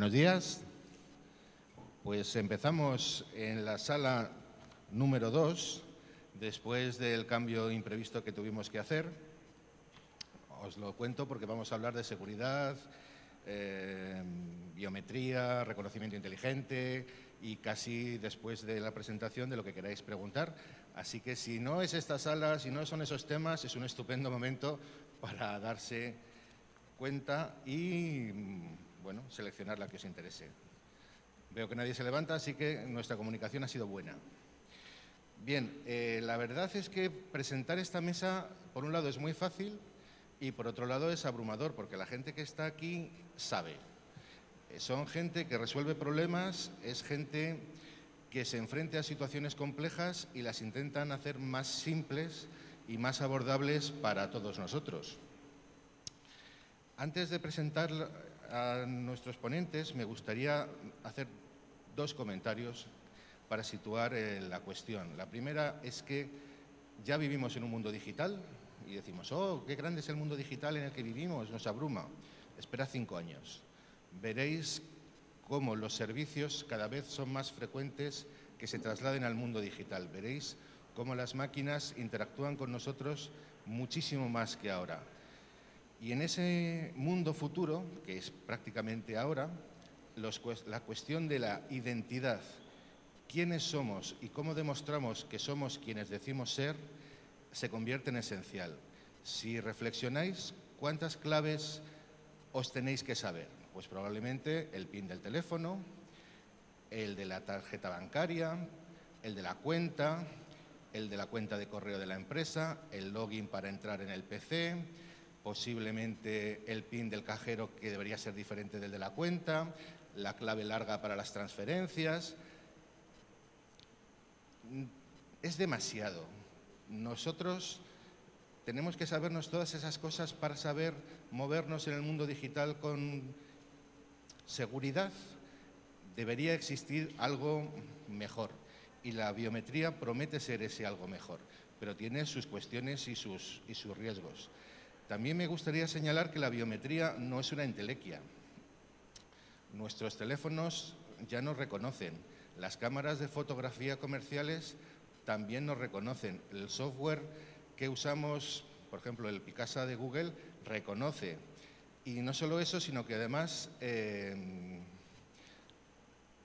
Buenos días. Pues empezamos en la sala número 2, después del cambio imprevisto que tuvimos que hacer. Os lo cuento porque vamos a hablar de seguridad, biometría, reconocimiento inteligente y casi después de la presentación de lo que queráis preguntar. Así que si no es esta sala, si no son esos temas, es un estupendo momento para darse cuenta y, bueno, seleccionar la que os interese. Veo que nadie se levanta, así que nuestra comunicación ha sido buena. Bien, la verdad es que presentar esta mesa, por un lado, es muy fácil y por otro lado es abrumador, porque la gente que está aquí sabe. Son gente que resuelve problemas, es gente que se enfrenta a situaciones complejas y las intentan hacer más simples y más abordables para todos nosotros. Antes de presentar a nuestros ponentes, me gustaría hacer dos comentarios para situar la cuestión. La primera es que ya vivimos en un mundo digital y decimos, oh, qué grande es el mundo digital en el que vivimos, nos abruma. Espera 5 años. Veréis cómo los servicios cada vez son más frecuentes que se trasladen al mundo digital. Veréis cómo las máquinas interactúan con nosotros muchísimo más que ahora. Y en ese mundo futuro, que es prácticamente ahora, la cuestión de la identidad, quiénes somos y cómo demostramos que somos quienes decimos ser, se convierte en esencial. Si reflexionáis, ¿cuántas claves os tenéis que saber? Pues probablemente el PIN del teléfono, el de la tarjeta bancaria, el de la cuenta de correo de la empresa, el login para entrar en el PC, posiblemente el PIN del cajero, que debería ser diferente del de la cuenta, la clave larga para las transferencias. Es demasiado. Nosotros tenemos que sabernos todas esas cosas para saber movernos en el mundo digital con seguridad. Debería existir algo mejor y la biometría promete ser ese algo mejor, pero tiene sus cuestiones y sus riesgos. También me gustaría señalar que la biometría no es una entelequia. Nuestros teléfonos ya nos reconocen. Las cámaras de fotografía comerciales también nos reconocen. El software que usamos, por ejemplo, el Picasa de Google, reconoce. Y no solo eso, sino que además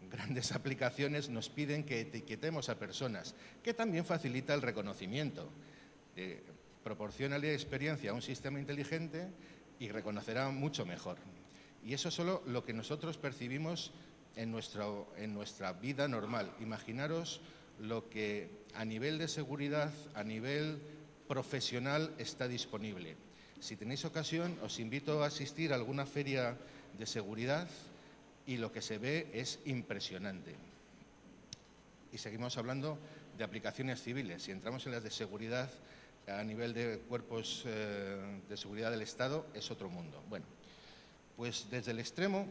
grandes aplicaciones nos piden que etiquetemos a personas, que también facilita el reconocimiento. Proporciónale experiencia a un sistema inteligente y reconocerá mucho mejor. Y eso es solo lo que nosotros percibimos en nuestra vida normal. Imaginaros lo que a nivel de seguridad, a nivel profesional está disponible. Si tenéis ocasión, os invito a asistir a alguna feria de seguridad y lo que se ve es impresionante. Y seguimos hablando de aplicaciones civiles. Si entramos en las de seguridad a nivel de cuerpos de seguridad del Estado, es otro mundo. Bueno, pues desde el extremo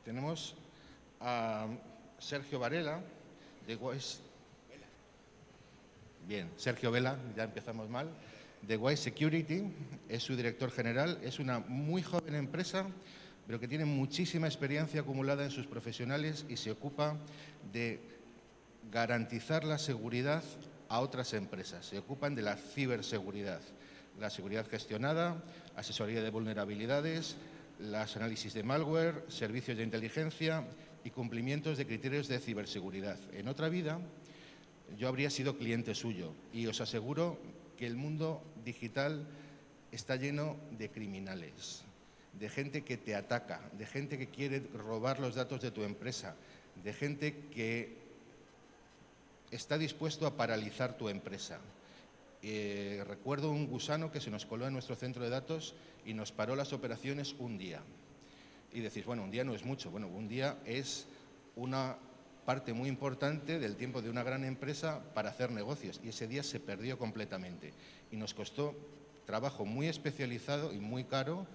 tenemos a Sergio Varela, de Wise. Bien, Sergio Vela, ya empezamos mal, de Wise Security, es su director general, es una muy joven empresa, pero que tiene muchísima experiencia acumulada en sus profesionales y se ocupa de garantizar la seguridad a otras empresas. Se ocupan de la ciberseguridad, la seguridad gestionada, asesoría de vulnerabilidades, los análisis de malware, servicios de inteligencia y cumplimientos de criterios de ciberseguridad. En otra vida, yo habría sido cliente suyo y os aseguro que el mundo digital está lleno de criminales, de gente que te ataca, de gente que quiere robar los datos de tu empresa, de gente que está dispuesto a paralizar tu empresa. Recuerdo un gusano que se nos coló en nuestro centro de datos y nos paró las operaciones un día. Y decís, bueno, un día no es mucho. Bueno, un día es una parte muy importante del tiempo de una gran empresa para hacer negocios. Y ese día se perdió completamente. Y nos costó trabajo muy especializado y muy caro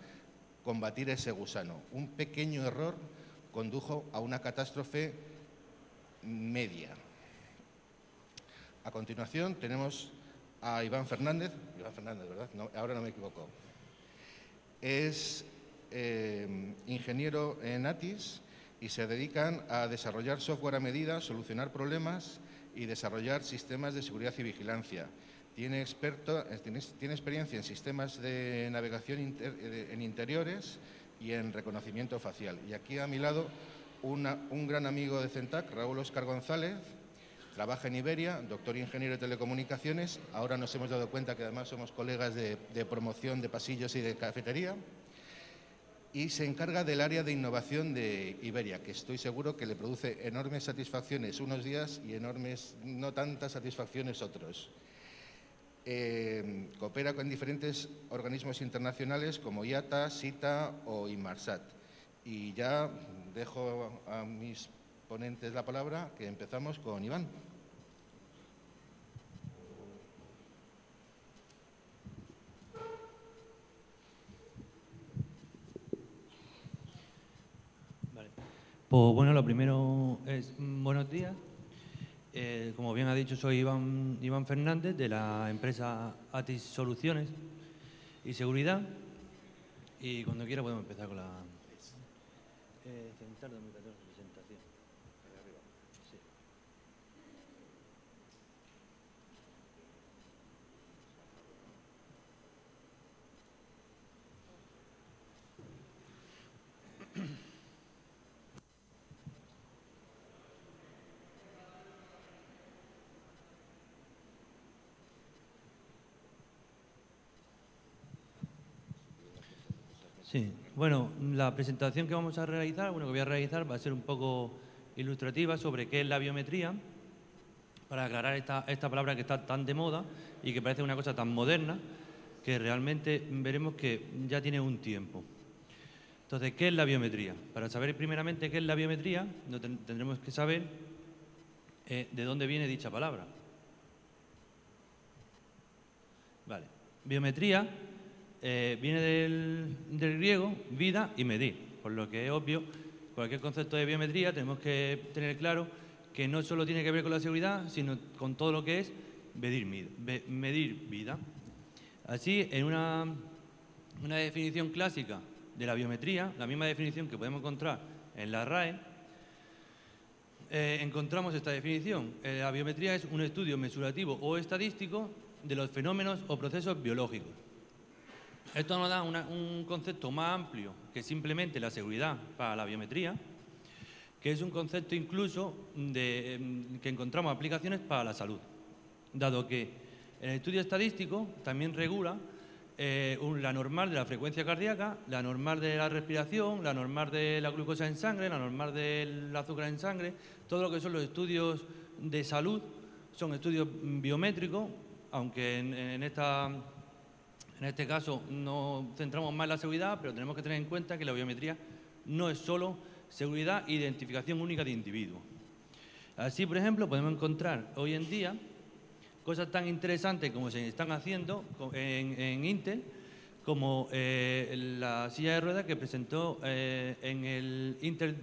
combatir ese gusano. Un pequeño error condujo a una catástrofe media. A continuación tenemos a Iván Fernández, ¿verdad? No, ahora no me equivoco. Es ingeniero en ATIS y se dedican a desarrollar software a medida, solucionar problemas y desarrollar sistemas de seguridad y vigilancia. Tiene experiencia en sistemas de navegación en interiores y en reconocimiento facial. Y aquí a mi lado un gran amigo de CENTAC, Raúl Óscar González, trabaja en Iberia, doctor ingeniero de telecomunicaciones. Ahora nos hemos dado cuenta que además somos colegas de promoción de pasillos y de cafetería. Y se encarga del área de innovación de Iberia, que estoy seguro que le produce enormes satisfacciones unos días y enormes, no tantas satisfacciones otros. Coopera con diferentes organismos internacionales como IATA, SITA o Inmarsat. Y ya dejo a mis ponentes la palabra, que empezamos con Iván. Vale. Pues bueno, lo primero es buenos días. Como bien ha dicho, soy Iván Fernández, de la empresa ATIS Soluciones y Seguridad. Y cuando quiera podemos empezar con la... Central 2014, presentación. Sí. Sí, bueno, la presentación que vamos a realizar, que voy a realizar, va a ser un poco ilustrativa sobre qué es la biometría, para aclarar esta palabra que está tan de moda y que parece una cosa tan moderna, que realmente veremos que ya tiene un tiempo. Entonces, ¿qué es la biometría? Para saber primeramente qué es la biometría, tendremos que saber de dónde viene dicha palabra. Vale, biometría viene del griego vida y medir, por lo que es obvio, cualquier concepto de biometría tenemos que tener claro que no solo tiene que ver con la seguridad, sino con todo lo que es medir vida. Así, en una definición clásica de la biometría, la misma definición que podemos encontrar en la RAE, encontramos esta definición. La biometría es un estudio mesurativo o estadístico de los fenómenos o procesos biológicos. Esto nos da un concepto más amplio que simplemente la seguridad para la biometría, que es un concepto incluso que encontramos aplicaciones para la salud, dado que el estudio estadístico también regula la normal de la frecuencia cardíaca, la normal de la respiración, la normal de la glucosa en sangre, la normal del azúcar en sangre. Todo lo que son los estudios de salud son estudios biométricos, aunque en este caso nos centramos más en la seguridad, pero tenemos que tener en cuenta que la biometría no es solo seguridad e identificación única de individuos. Así, por ejemplo, podemos encontrar hoy en día cosas tan interesantes como se están haciendo en Intel, como la silla de ruedas que presentó en el Intel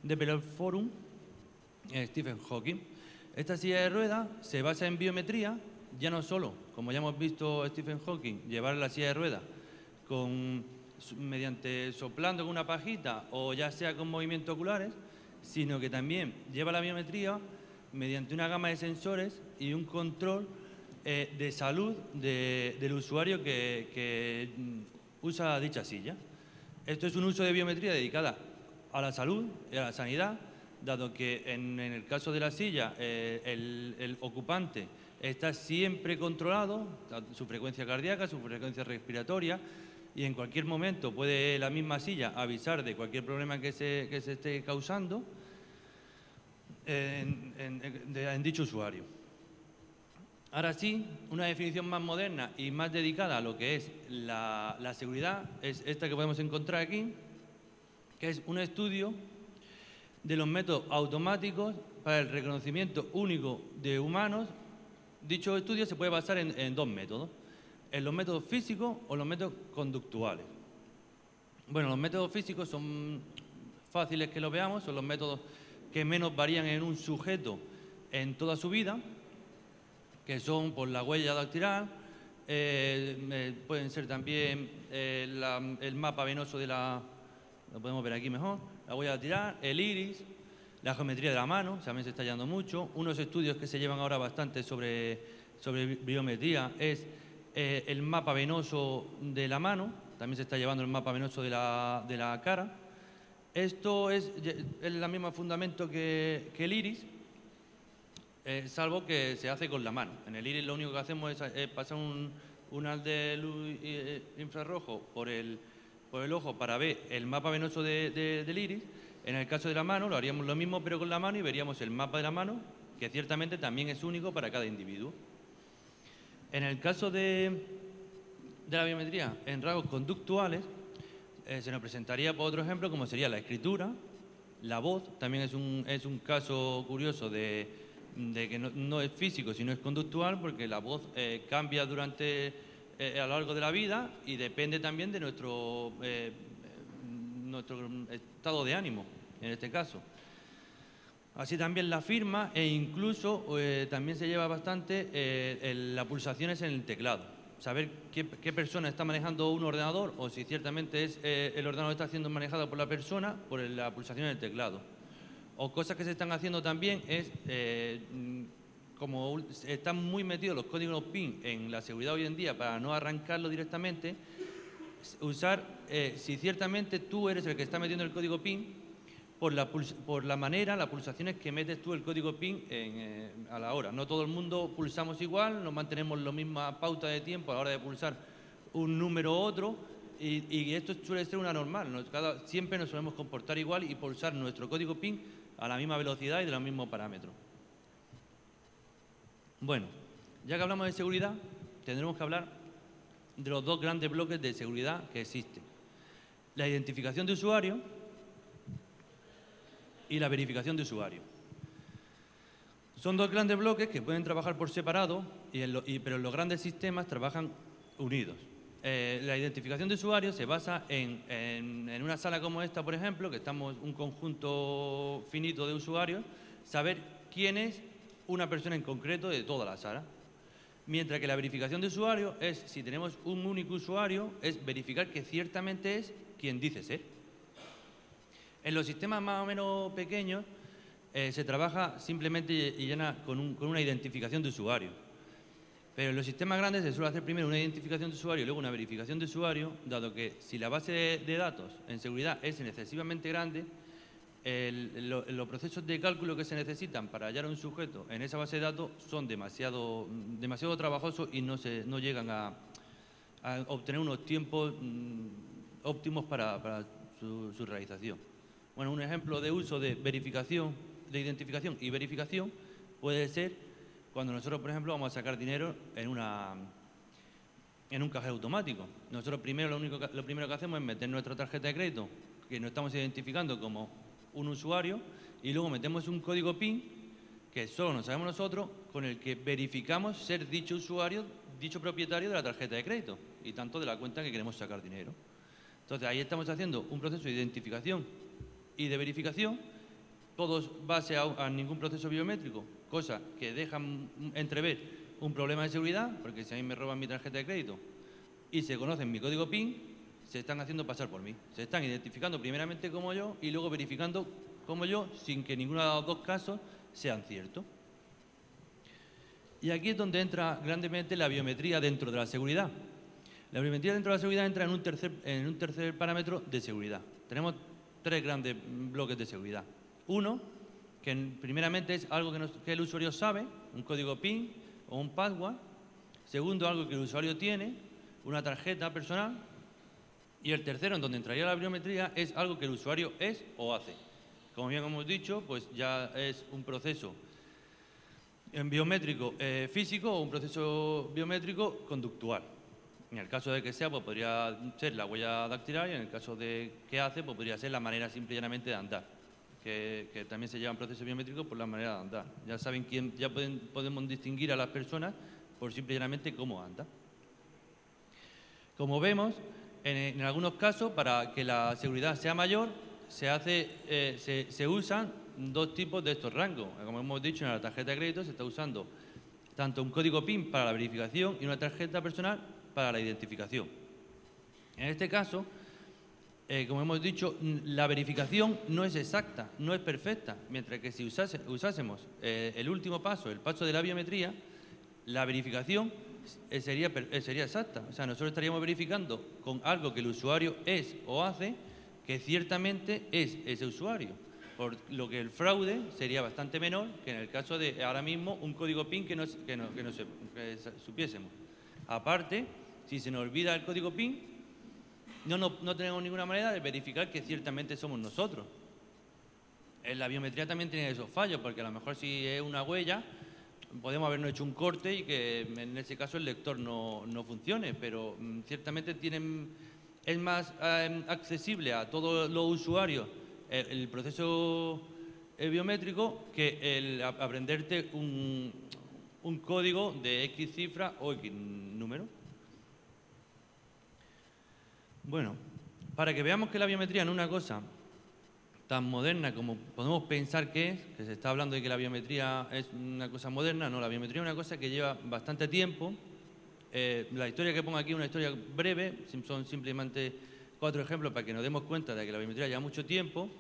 Developer Forum Stephen Hawking. Esta silla de ruedas se basa en biometría, ya no solo, como ya hemos visto Stephen Hawking, llevar la silla de ruedas mediante soplando con una pajita o ya sea con movimientos oculares, sino que también lleva la biometría mediante una gama de sensores y un control de salud del usuario que usa dicha silla. Esto es un uso de biometría dedicada a la salud y a la sanidad, dado que en el caso de la silla el ocupante está siempre controlado, su frecuencia cardíaca, su frecuencia respiratoria, y en cualquier momento puede la misma silla avisar de cualquier problema que se esté causando en dicho usuario. Ahora sí, una definición más moderna y más dedicada a lo que es la seguridad es esta que podemos encontrar aquí, que es un estudio de los métodos automáticos para el reconocimiento único de humanos. Dicho estudio se puede basar en dos métodos, en los métodos físicos o los métodos conductuales. Bueno, los métodos físicos son fáciles que los veamos, son los métodos que menos varían en un sujeto en toda su vida, que son por la huella dactilar, Pueden ser también el mapa venoso de la... Lo podemos ver aquí mejor. La huella dactilar, el iris, la geometría de la mano, también se está llevando mucho. Unos estudios que se llevan ahora bastante sobre biometría es el mapa venoso de la mano, también se está llevando el mapa venoso de la cara. Esto es el mismo fundamento que el iris, salvo que se hace con la mano. En el iris lo único que hacemos es pasar un haz de luz infrarrojo por el ojo para ver el mapa venoso del iris. En el caso de la mano lo haríamos lo mismo pero con la mano y veríamos el mapa de la mano, que ciertamente también es único para cada individuo. En el caso de la biometría en rasgos conductuales, se nos presentaría por otro ejemplo como sería la escritura, la voz, también es un caso curioso de que no es físico sino es conductual, porque la voz cambia a lo largo de la vida y depende también de nuestro estado de ánimo, en este caso. Así también la firma e incluso también se lleva bastante las pulsaciones en el teclado. Saber qué persona está manejando un ordenador o si ciertamente el ordenador está siendo manejado por la persona por la pulsación en el teclado. O cosas que se están haciendo también es, como están muy metidos los códigos PIN en la seguridad hoy en día para no arrancarlo directamente, usar, si ciertamente tú eres el que está metiendo el código PIN, por la manera, las pulsaciones que metes tú el código PIN a la hora. No todo el mundo pulsamos igual, no mantenemos la misma pauta de tiempo a la hora de pulsar un número u otro, y esto suele ser una normal. Siempre nos solemos comportar igual y pulsar nuestro código PIN a la misma velocidad y de los mismos parámetros. Bueno, ya que hablamos de seguridad, tendremos que hablar de los dos grandes bloques de seguridad que existen: la identificación de usuario y la verificación de usuario. Son dos grandes bloques que pueden trabajar por separado, pero en los grandes sistemas trabajan unidos. La identificación de usuario se basa en una sala como esta, por ejemplo, que estamos un conjunto finito de usuarios, saber quién es una persona en concreto de toda la sala. Mientras que la verificación de usuario es, si tenemos un único usuario, es verificar que ciertamente es quien dice ser. En los sistemas más o menos pequeños se trabaja simplemente y llena con una identificación de usuario. Pero en los sistemas grandes se suele hacer primero una identificación de usuario y luego una verificación de usuario, dado que si la base de datos en seguridad es excesivamente grande, los procesos de cálculo que se necesitan para hallar a un sujeto en esa base de datos son demasiado trabajosos y no llegan a obtener unos tiempos óptimos para su realización. Bueno, un ejemplo de uso de identificación y verificación puede ser cuando nosotros, por ejemplo, vamos a sacar dinero en un cajero automático. Nosotros lo primero que hacemos es meter nuestra tarjeta de crédito, que nos estamos identificando como un usuario, y luego metemos un código PIN que solo nos sabemos nosotros, con el que verificamos ser dicho usuario, dicho propietario de la tarjeta de crédito y tanto de la cuenta que queremos sacar dinero. Entonces ahí estamos haciendo un proceso de identificación y de verificación, todos base a ningún proceso biométrico, cosa que dejan entrever un problema de seguridad, porque si a mí me roban mi tarjeta de crédito y se conocen mi código PIN, se están haciendo pasar por mí. Se están identificando primeramente como yo y luego verificando como yo, sin que ninguno de los dos casos sean ciertos. Y aquí es donde entra grandemente la biometría dentro de la seguridad. La biometría dentro de la seguridad entra en un tercer parámetro de seguridad. Tenemos tres grandes bloques de seguridad. Uno, que primeramente es algo que el usuario sabe, un código PIN o un password. Segundo, algo que el usuario tiene, una tarjeta personal. Y el tercero, en donde entraría la biometría, es algo que el usuario es o hace. Como bien hemos dicho, pues ya es un proceso biométrico físico o un proceso biométrico conductual. En el caso de que sea, pues podría ser la huella dactilar, y en el caso de que hace, pues podría ser la manera simple y llanamente de andar, que también se llaman procesos biométricos por la manera de andar. Ya saben podemos distinguir a las personas por simple y llanamente cómo anda. Como vemos, en algunos casos, para que la seguridad sea mayor, se usan dos tipos de estos rangos. Como hemos dicho, en la tarjeta de crédito se está usando tanto un código PIN para la verificación y una tarjeta personal para la identificación. En este caso, como hemos dicho, la verificación no es exacta, no es perfecta, mientras que si usásemos el último paso, el paso de la biometría, la verificación sería exacta. O sea, nosotros estaríamos verificando con algo que el usuario es o hace, que ciertamente es ese usuario, por lo que el fraude sería bastante menor que en el caso de ahora mismo un código PIN que no supiésemos. Aparte, si se nos olvida el código PIN, no tenemos ninguna manera de verificar que ciertamente somos nosotros. En la biometría también tiene esos fallos, porque a lo mejor si es una huella, podemos habernos hecho un corte y que en ese caso el lector no funcione, pero ciertamente es más accesible a todos los usuarios el proceso biométrico que el aprenderte un código de X cifra o X número. Bueno, para que veamos que la biometría no es una cosa tan moderna como podemos pensar que es, que se está hablando de que la biometría es una cosa moderna, no, la biometría es una cosa que lleva bastante tiempo. La historia que pongo aquí es una historia breve, son simplemente 4 ejemplos para que nos demos cuenta de que la biometría lleva mucho tiempo.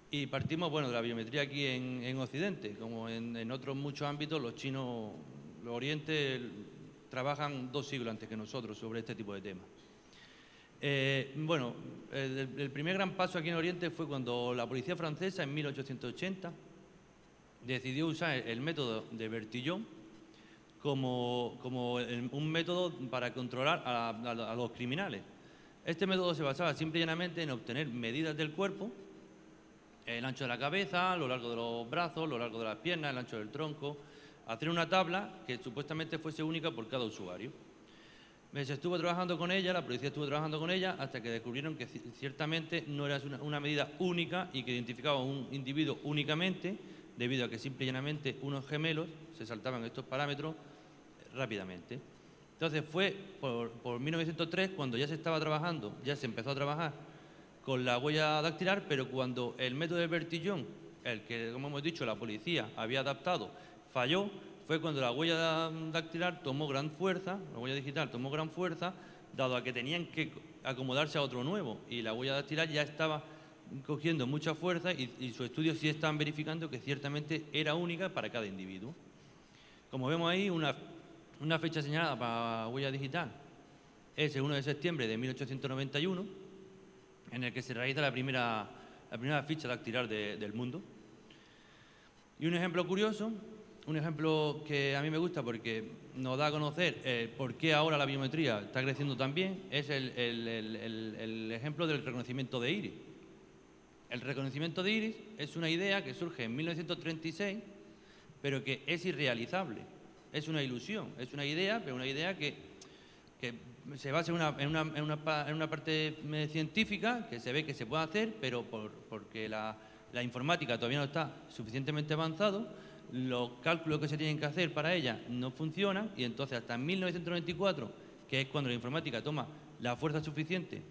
Y partimos, bueno, de la biometría aquí en Occidente, como en otros muchos ámbitos, los chinos, los orientes, trabajan 2 siglos antes que nosotros sobre este tipo de temas. Bueno, el primer gran paso aquí en Oriente fue cuando la policía francesa en 1880 decidió usar el método de Bertillon como un método para controlar a los criminales. Este método se basaba simple y llanamente en obtener medidas del cuerpo, el ancho de la cabeza, lo largo de los brazos, lo largo de las piernas, el ancho del tronco, hacer una tabla que supuestamente fuese única por cada usuario. Se estuvo trabajando con ella, la policía estuvo trabajando con ella hasta que descubrieron que ciertamente no era una medida única y que identificaba a un individuo únicamente, debido a que simple y llanamente unos gemelos se saltaban estos parámetros rápidamente. Entonces fue por 1903 cuando ya se estaba trabajando, ya se empezó a trabajar con la huella dactilar, pero cuando el método de Bertillon, el que, como hemos dicho, la policía había adaptado, falló, fue cuando la huella dactilar tomó gran fuerza, la huella digital tomó gran fuerza, dado a que tenían que acomodarse a otro nuevo, y la huella dactilar ya estaba cogiendo mucha fuerza y sus estudios sí estaban verificando que ciertamente era única para cada individuo. Como vemos ahí, una fecha señalada para la huella digital es el 1 de septiembre de 1891, en el que se realiza la primera ficha dactilar del mundo. Y un ejemplo curioso, un ejemplo que a mí me gusta porque nos da a conocer por qué ahora la biometría está creciendo tan bien, es el ejemplo del reconocimiento de iris. El reconocimiento de iris es una idea que surge en 1936, pero que es irrealizable. Es una ilusión, es una idea, pero una idea que se basa en una parte científica, que se ve que se puede hacer, pero porque la informática todavía no está suficientemente avanzado, los cálculos que se tienen que hacer para ella no funcionan, y entonces hasta 1994, que es cuando la informática toma la fuerza suficiente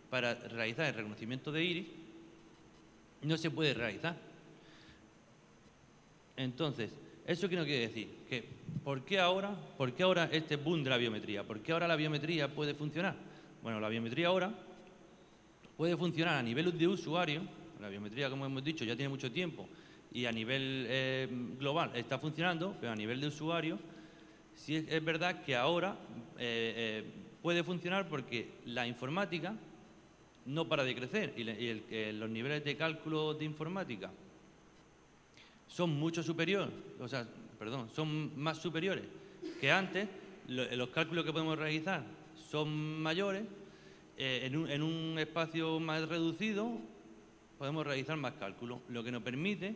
para realizar el reconocimiento de iris, no se puede realizar. Entonces, ¿eso qué nos quiere decir? Que ¿por qué ahora este boom de la biometría? ¿Por qué ahora la biometría puede funcionar? Bueno, la biometría ahora puede funcionar a nivel de usuario. La biometría, como hemos dicho, ya tiene mucho tiempo y a nivel global está funcionando, pero a nivel de usuario sí es verdad que ahora puede funcionar porque la informática no para de crecer y los niveles de cálculo de informática son son más superiores que antes. Los cálculos que podemos realizar son mayores, en un espacio más reducido podemos realizar más cálculos, lo que nos permite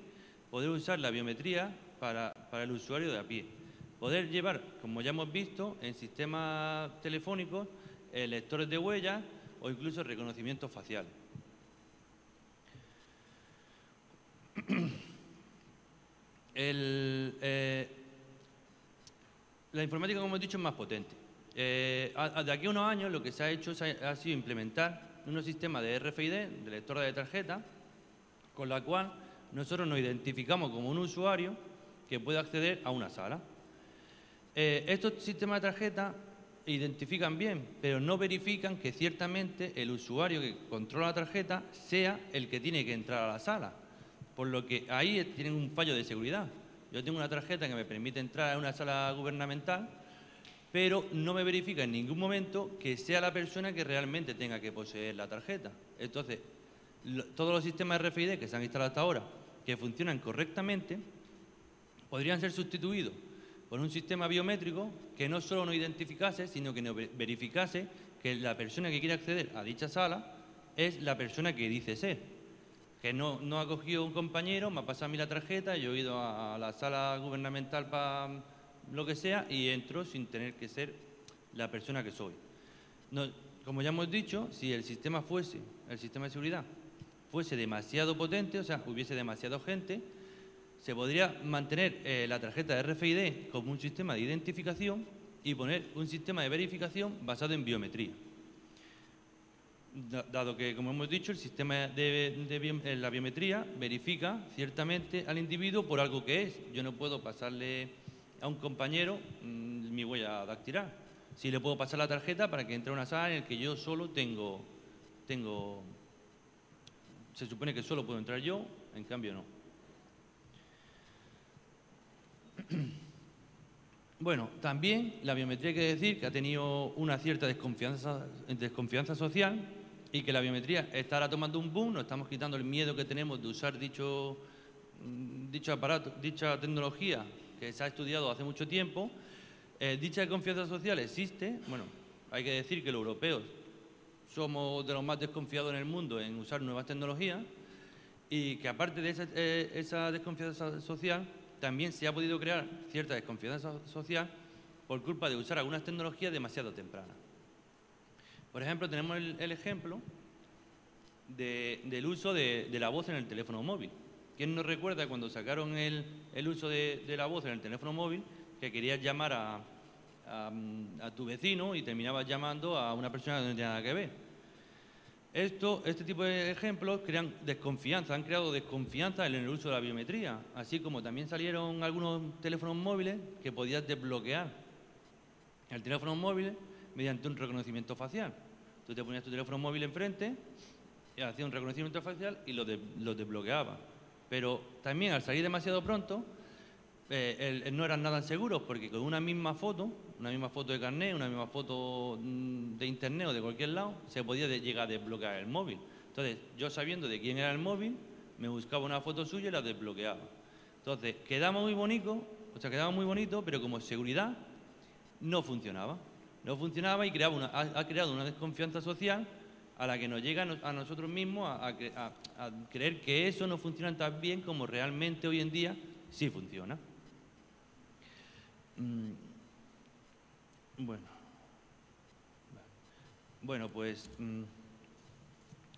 poder usar la biometría para el usuario de a pie. Poder llevar, como ya hemos visto, en sistemas telefónicos, lectores de huellas o incluso reconocimiento facial. La informática, como hemos dicho, es más potente. De aquí a unos años lo que se ha hecho ha sido implementar unos sistemas de RFID, de lectora de tarjeta, con la cual nosotros nos identificamos como un usuario que puede acceder a una sala. Estos sistemas de tarjeta identifican bien, pero no verifican que ciertamente el usuario que controla la tarjeta sea el que tiene que entrar a la sala. Por lo que ahí tienen un fallo de seguridad. Yo tengo una tarjeta que me permite entrar a una sala gubernamental, pero no me verifica en ningún momento que sea la persona que realmente tenga que poseer la tarjeta. Entonces, todos los sistemas RFID que se han instalado hasta ahora, que funcionan correctamente, podrían ser sustituidos por un sistema biométrico que no solo no identificase, sino que nos verificase que la persona que quiere acceder a dicha sala es la persona que dice ser. Que no ha cogido un compañero, me ha pasado a mí la tarjeta, yo he ido a la sala gubernamental para lo que sea y entro sin tener que ser la persona que soy. No, como ya hemos dicho, si el sistema de seguridad fuese demasiado potente, o sea, hubiese demasiada gente, se podría mantener la tarjeta de RFID como un sistema de identificación y poner un sistema de verificación basado en biometría. Dado que, como hemos dicho, el sistema de la biometría verifica ciertamente al individuo por algo que es. Yo no puedo pasarle a un compañero mi huella dactilar. Sí le puedo pasar la tarjeta para que entre a una sala en la que yo solo tengo... Se supone que solo puedo entrar yo, en cambio no. Bueno, también la biometría hay que decir que ha tenido una cierta desconfianza social y que la biometría está ahora tomando un boom, nos estamos quitando el miedo que tenemos de usar dicho aparato, dicha tecnología que se ha estudiado hace mucho tiempo. Dicha desconfianza social existe. Bueno, hay que decir que los europeos somos de los más desconfiados en el mundo en usar nuevas tecnologías y que aparte de esa desconfianza social también se ha podido crear cierta desconfianza social por culpa de usar algunas tecnologías demasiado tempranas. Por ejemplo, tenemos el ejemplo del uso de la voz en el teléfono móvil. ¿Quién nos recuerda cuando sacaron el uso de la voz en el teléfono móvil, que querías llamar a tu vecino y terminabas llamando a una persona que no tenía nada que ver? Este tipo de ejemplos crean desconfianza, han creado desconfianza en el uso de la biometría, así como también salieron algunos teléfonos móviles que podías desbloquear el teléfono móvil mediante un reconocimiento facial. Tú te ponías tu teléfono móvil enfrente, y hacía un reconocimiento facial y lo desbloqueaba. Pero también al salir demasiado pronto, no eran nada seguros, porque con una misma foto de carnet, una misma foto de internet o de cualquier lado, se podía llegar a desbloquear el móvil. Entonces, yo sabiendo de quién era el móvil, me buscaba una foto suya y la desbloqueaba. Entonces, quedaba muy bonito, pero como seguridad no funcionaba. No funcionaba y ha creado una desconfianza social a la que nos llega a nosotros mismos a creer que eso no funciona tan bien como realmente hoy en día sí funciona. Bueno, pues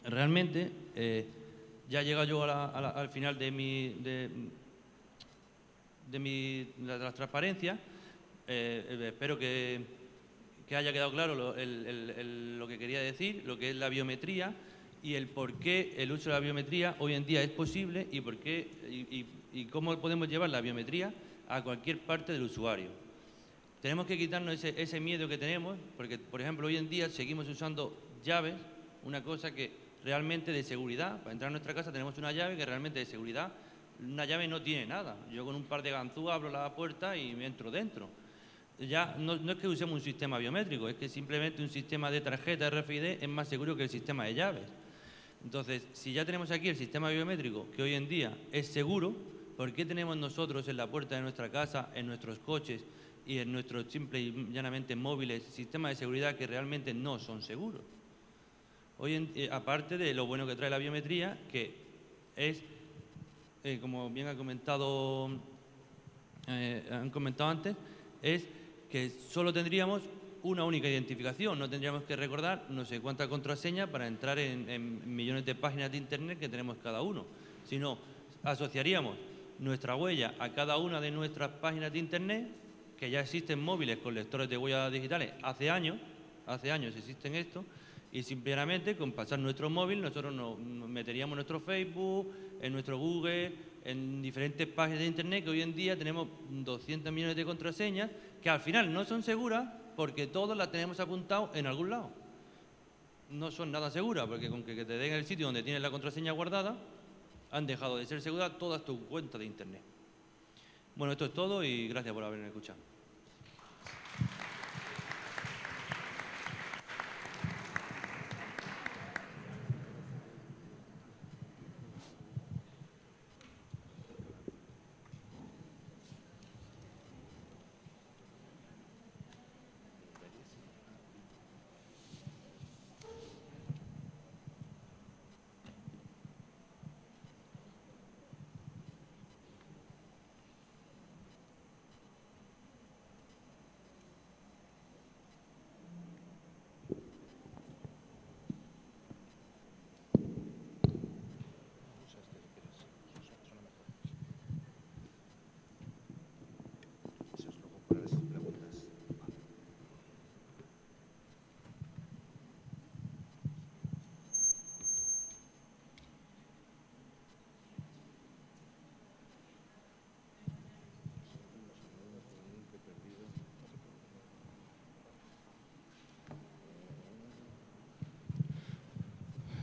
realmente ya he llegado yo al final de las transparencias. Espero que haya quedado claro lo que quería decir, lo que es la biometría y el por qué el uso de la biometría hoy en día es posible y por qué y cómo podemos llevar la biometría a cualquier parte del usuario. Tenemos que quitarnos ese miedo que tenemos, porque, por ejemplo, hoy en día seguimos usando llaves, una cosa que realmente de seguridad. Para entrar a nuestra casa tenemos una llave que realmente de seguridad, una llave no tiene nada. Yo con un par de ganzúas abro la puerta y me entro dentro. Ya no es que usemos un sistema biométrico, es que simplemente un sistema de tarjeta RFID es más seguro que el sistema de llaves. Entonces, si ya tenemos aquí el sistema biométrico, que hoy en día es seguro, ¿por qué tenemos nosotros en la puerta de nuestra casa, en nuestros coches y en nuestros simple y llanamente móviles sistemas de seguridad que realmente no son seguros? Aparte de lo bueno que trae la biometría, que es, como bien han comentado antes, es que solo tendríamos una única identificación, no tendríamos que recordar no sé cuántas contraseñas para entrar en millones de páginas de internet que tenemos cada uno, sino asociaríamos nuestra huella a cada una de nuestras páginas de internet, que ya existen móviles con lectores de huellas digitales hace años existen esto, y simplemente con pasar nuestro móvil nosotros nos meteríamos en nuestro Facebook, en nuestro Google, en diferentes páginas de internet, que hoy en día tenemos 200 millones de contraseñas, que al final no son seguras porque todas las tenemos apuntadas en algún lado. No son nada seguras, porque con que te den el sitio donde tienes la contraseña guardada, han dejado de ser seguras todas tus cuentas de internet. Bueno, esto es todo y gracias por haberme escuchado.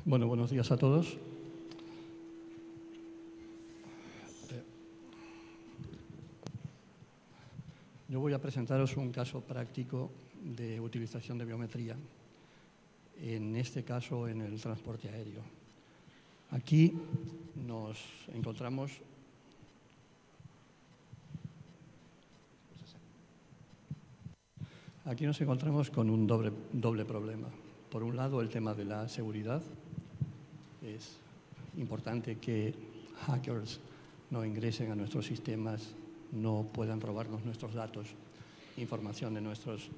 Bueno, buenos días a todos. Yo voy a presentaros un caso práctico de utilización de biometría, en este caso en el transporte aéreo. Aquí nos encontramos con un doble problema. Por un lado, el tema de la seguridad. Es importante que hackers no ingresen a nuestros sistemas, no puedan robarnos nuestros datos, información de nuestros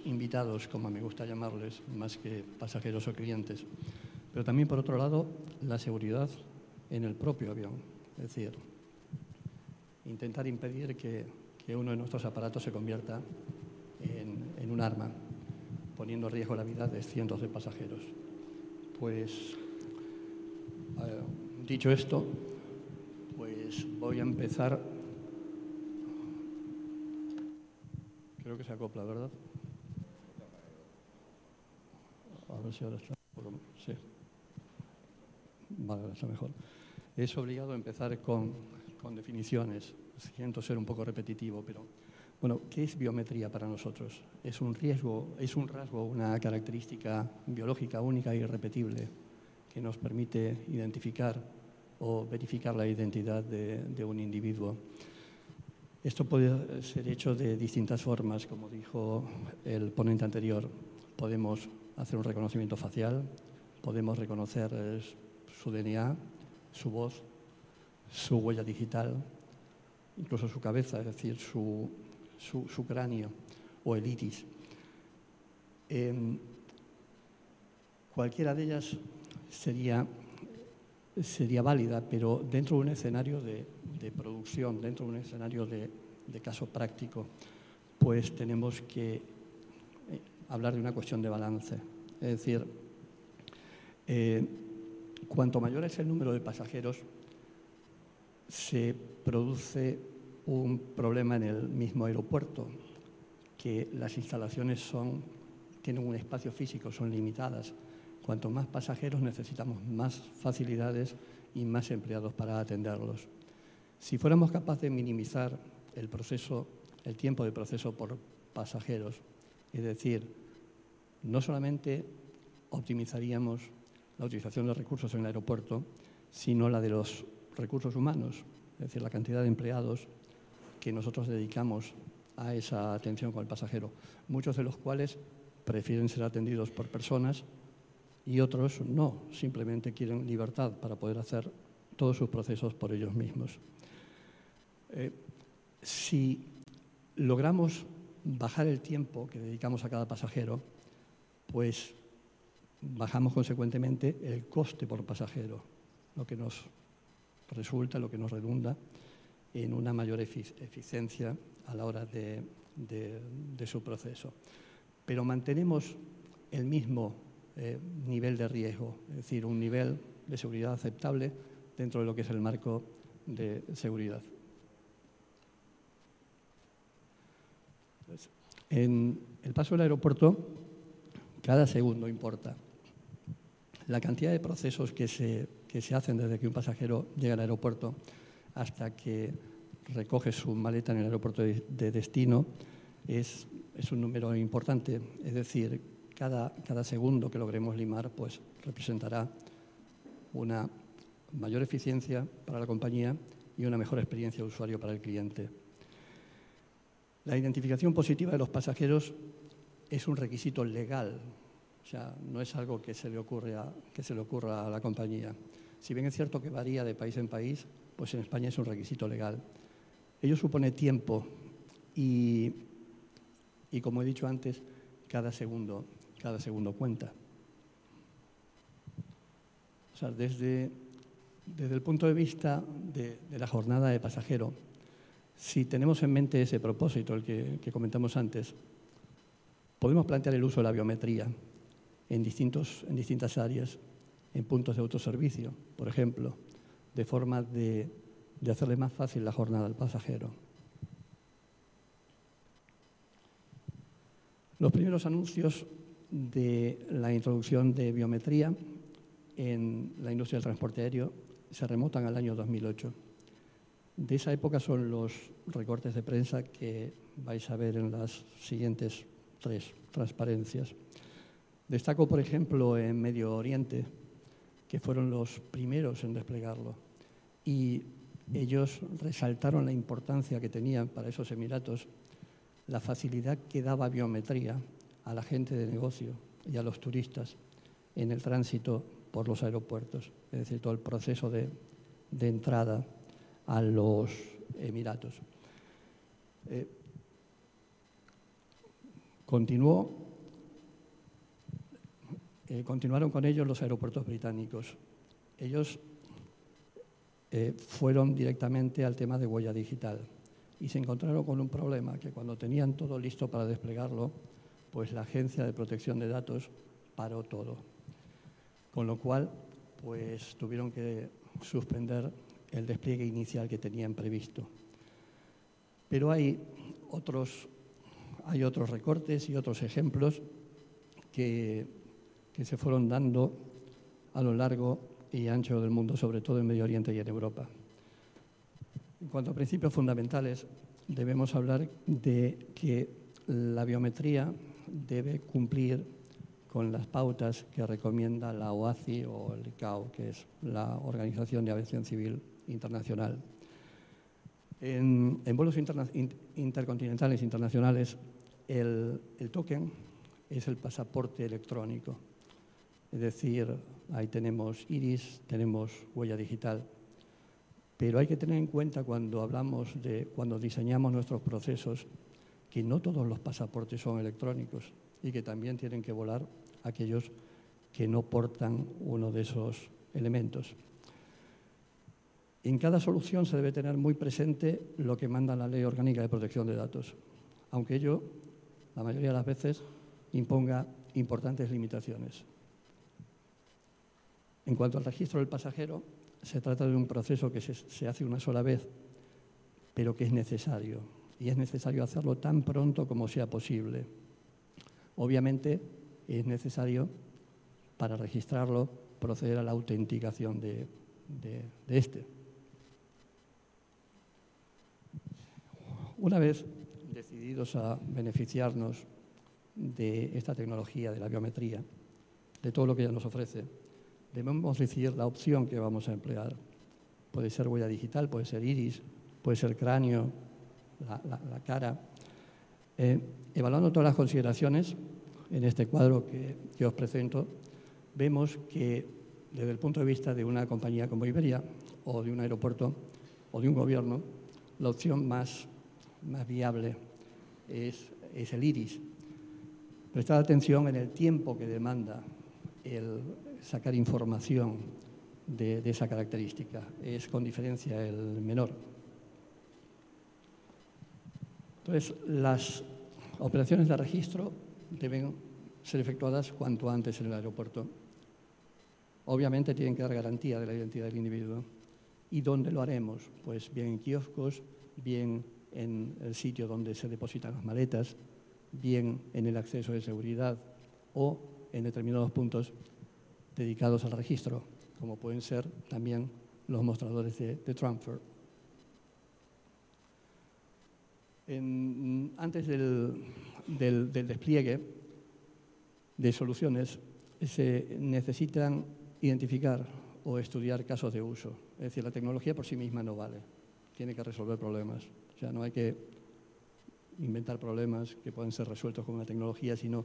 invitados, como me gusta llamarles, más que pasajeros o clientes. Pero también, por otro lado, la seguridad en el propio avión. Es decir, intentar impedir que uno de nuestros aparatos se convierta en un arma, poniendo en riesgo la vida de cientos de pasajeros. Pues, dicho esto, pues voy a empezar. Creo que se acopla, ¿verdad? A ver si ahora está. Sí. Vale, está mejor. Es obligado a empezar con definiciones. Siento ser un poco repetitivo, pero bueno, ¿qué es biometría para nosotros? Es un rasgo, una característica biológica única e irrepetible que nos permite identificar o verificar la identidad de un individuo. Esto puede ser hecho de distintas formas, como dijo el ponente anterior. Podemos hacer un reconocimiento facial, podemos reconocer su DNA, su voz, su huella digital, incluso su cabeza, es decir, su cráneo o el iris. Cualquiera de ellas sería válida, pero dentro de un escenario de producción, dentro de un escenario de caso práctico, pues tenemos que hablar de una cuestión de balance. Es decir, cuanto mayor es el número de pasajeros, se produce un problema en el mismo aeropuerto, que las instalaciones tienen un espacio físico, son limitadas. Cuanto más pasajeros necesitamos más facilidades y más empleados para atenderlos. Si fuéramos capaces de minimizar el tiempo de proceso por pasajeros, es decir, no solamente optimizaríamos la utilización de recursos en el aeropuerto, sino la de los recursos humanos, es decir, la cantidad de empleados que nosotros dedicamos a esa atención con el pasajero, muchos de los cuales prefieren ser atendidos por personas y otros no, simplemente quieren libertad para poder hacer todos sus procesos por ellos mismos. Si logramos bajar el tiempo que dedicamos a cada pasajero, pues bajamos consecuentemente el coste por pasajero, lo que nos resulta, lo que nos redunda en una mayor eficiencia a la hora de su proceso. Pero mantenemos el mismo nivel de riesgo, es decir, un nivel de seguridad aceptable dentro de lo que es el marco de seguridad. En el paso del aeropuerto, cada segundo importa. La cantidad de procesos que se hacen desde que un pasajero llega al aeropuerto hasta que recoge su maleta en el aeropuerto de destino es un número importante. Es decir, cada segundo que logremos limar pues, representará una mayor eficiencia para la compañía y una mejor experiencia de usuario para el cliente. La identificación positiva de los pasajeros es un requisito legal, o sea, no es algo que se le ocurra a la compañía. Si bien es cierto que varía de país en país, pues en España es un requisito legal. Ello supone tiempo y como he dicho antes, cada segundo cuenta. O sea, desde el punto de vista de la jornada de pasajero, si tenemos en mente ese propósito, el que comentamos antes, podemos plantear el uso de la biometría en distintas áreas, en puntos de autoservicio, por ejemplo, de forma de hacerle más fácil la jornada al pasajero. Los primeros anuncios de la introducción de biometría en la industria del transporte aéreo se remontan al año 2008. De esa época son los recortes de prensa que vais a ver en las siguientes 3 transparencias. Destaco, por ejemplo, en Medio Oriente, que fueron los primeros en desplegarlo. Y ellos resaltaron la importancia que tenían para esos Emiratos la facilidad que daba biometría a la gente de negocio y a los turistas en el tránsito por los aeropuertos, es decir, todo el proceso de entrada a los Emiratos. Continuaron con ellos los aeropuertos británicos. Ellos fueron directamente al tema de huella digital y se encontraron con un problema, que cuando tenían todo listo para desplegarlo, pues la Agencia de Protección de Datos paró todo. Con lo cual, pues tuvieron que suspender el despliegue inicial que tenían previsto. Pero hay otros recortes y otros ejemplos que se fueron dando a lo largo y ancho del mundo, sobre todo en Medio Oriente y en Europa. En cuanto a principios fundamentales, debemos hablar de que la biometría debe cumplir con las pautas que recomienda la OACI o el ICAO, que es la Organización de Aviación Civil Internacional. En vuelos intercontinentales internacionales, el token es el pasaporte electrónico. Es decir, ahí tenemos iris, tenemos huella digital. Pero hay que tener en cuenta cuando diseñamos nuestros procesos, que no todos los pasaportes son electrónicos y que también tienen que volar aquellos que no portan uno de esos elementos. En cada solución se debe tener muy presente lo que manda la Ley Orgánica de Protección de Datos, aunque ello, la mayoría de las veces, imponga importantes limitaciones. En cuanto al registro del pasajero, se trata de un proceso que se hace una sola vez, pero que es necesario, y es necesario hacerlo tan pronto como sea posible. Obviamente, es necesario, para registrarlo, proceder a la autenticación de este. Una vez decididos a beneficiarnos de esta tecnología, de la biometría, de todo lo que ella nos ofrece, debemos decidir la opción que vamos a emplear. Puede ser huella digital, puede ser iris, puede ser cráneo, la cara. Evaluando todas las consideraciones, en este cuadro que os presento, vemos que desde el punto de vista de una compañía como Iberia, o de un aeropuerto, o de un gobierno, la opción más viable es el iris. Prestad atención en el tiempo que demanda el sacar información de esa característica. Es con diferencia el menor. Entonces, las operaciones de registro deben ser efectuadas cuanto antes en el aeropuerto. Obviamente tienen que dar garantía de la identidad del individuo ¿Y dónde lo haremos? Pues bien en kioscos, bien en el sitio donde se depositan las maletas, bien en el acceso de seguridad o en determinados puntos dedicados al registro, como pueden ser también los mostradores de transfer. Antes del despliegue de soluciones, se necesitan identificar o estudiar casos de uso. Es decir, la tecnología por sí misma no vale, tiene que resolver problemas. O sea, no hay que inventar problemas que pueden ser resueltos con una tecnología, sino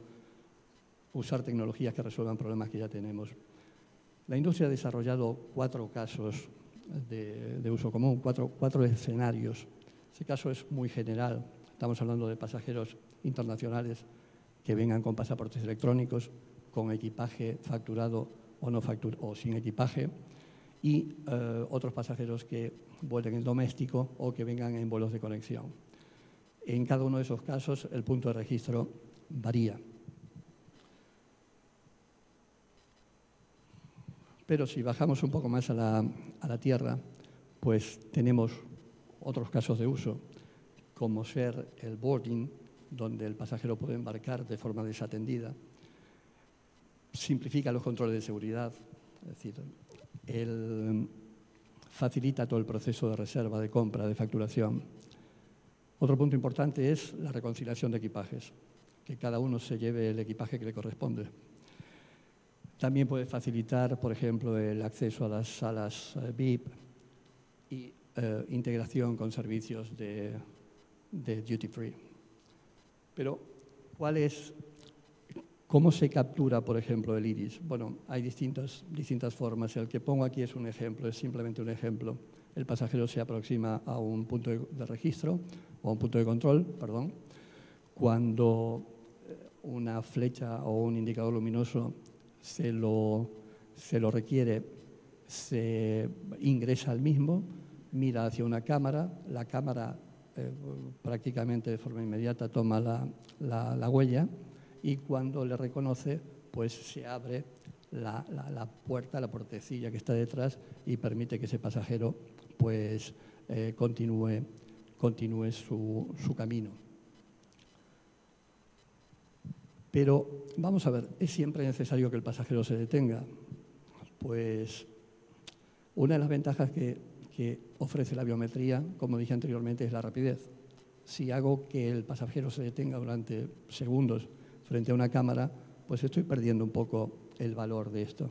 usar tecnologías que resuelvan problemas que ya tenemos. La industria ha desarrollado 4 casos de uso común, cuatro escenarios. Este caso es muy general. Estamos hablando de pasajeros internacionales que vengan con pasaportes electrónicos, con equipaje facturado o no o sin equipaje, y otros pasajeros que vuelen en doméstico o que vengan en vuelos de conexión. En cada uno de esos casos, el punto de registro varía. Pero si bajamos un poco más a la tierra, pues tenemos otros casos de uso, como ser el boarding, donde el pasajero puede embarcar de forma desatendida. Simplifica los controles de seguridad, es decir, facilita todo el proceso de reserva, de compra, de facturación. Otro punto importante es la reconciliación de equipajes, que cada uno se lleve el equipaje que le corresponde. También puede facilitar, por ejemplo, el acceso a las salas VIP y integración con servicios de duty free. Pero, ¿cómo se captura, por ejemplo, el iris? Bueno, hay distintas formas. El que pongo aquí es un ejemplo, es simplemente un ejemplo. El pasajero se aproxima a un punto de registro o a un punto de control, perdón. Cuando una flecha o un indicador luminoso se lo requiere, se ingresa al mismo, mira hacia una cámara, la cámara prácticamente de forma inmediata toma la huella y cuando le reconoce, pues se abre la puerta, la puertecilla que está detrás y permite que ese pasajero pues continúe su camino. Pero vamos a ver, ¿es siempre necesario que el pasajero se detenga? Pues una de las ventajas que ofrece la biometría, como dije anteriormente, es la rapidez. Si hago que el pasajero se detenga durante segundos frente a una cámara, pues estoy perdiendo un poco el valor de esto.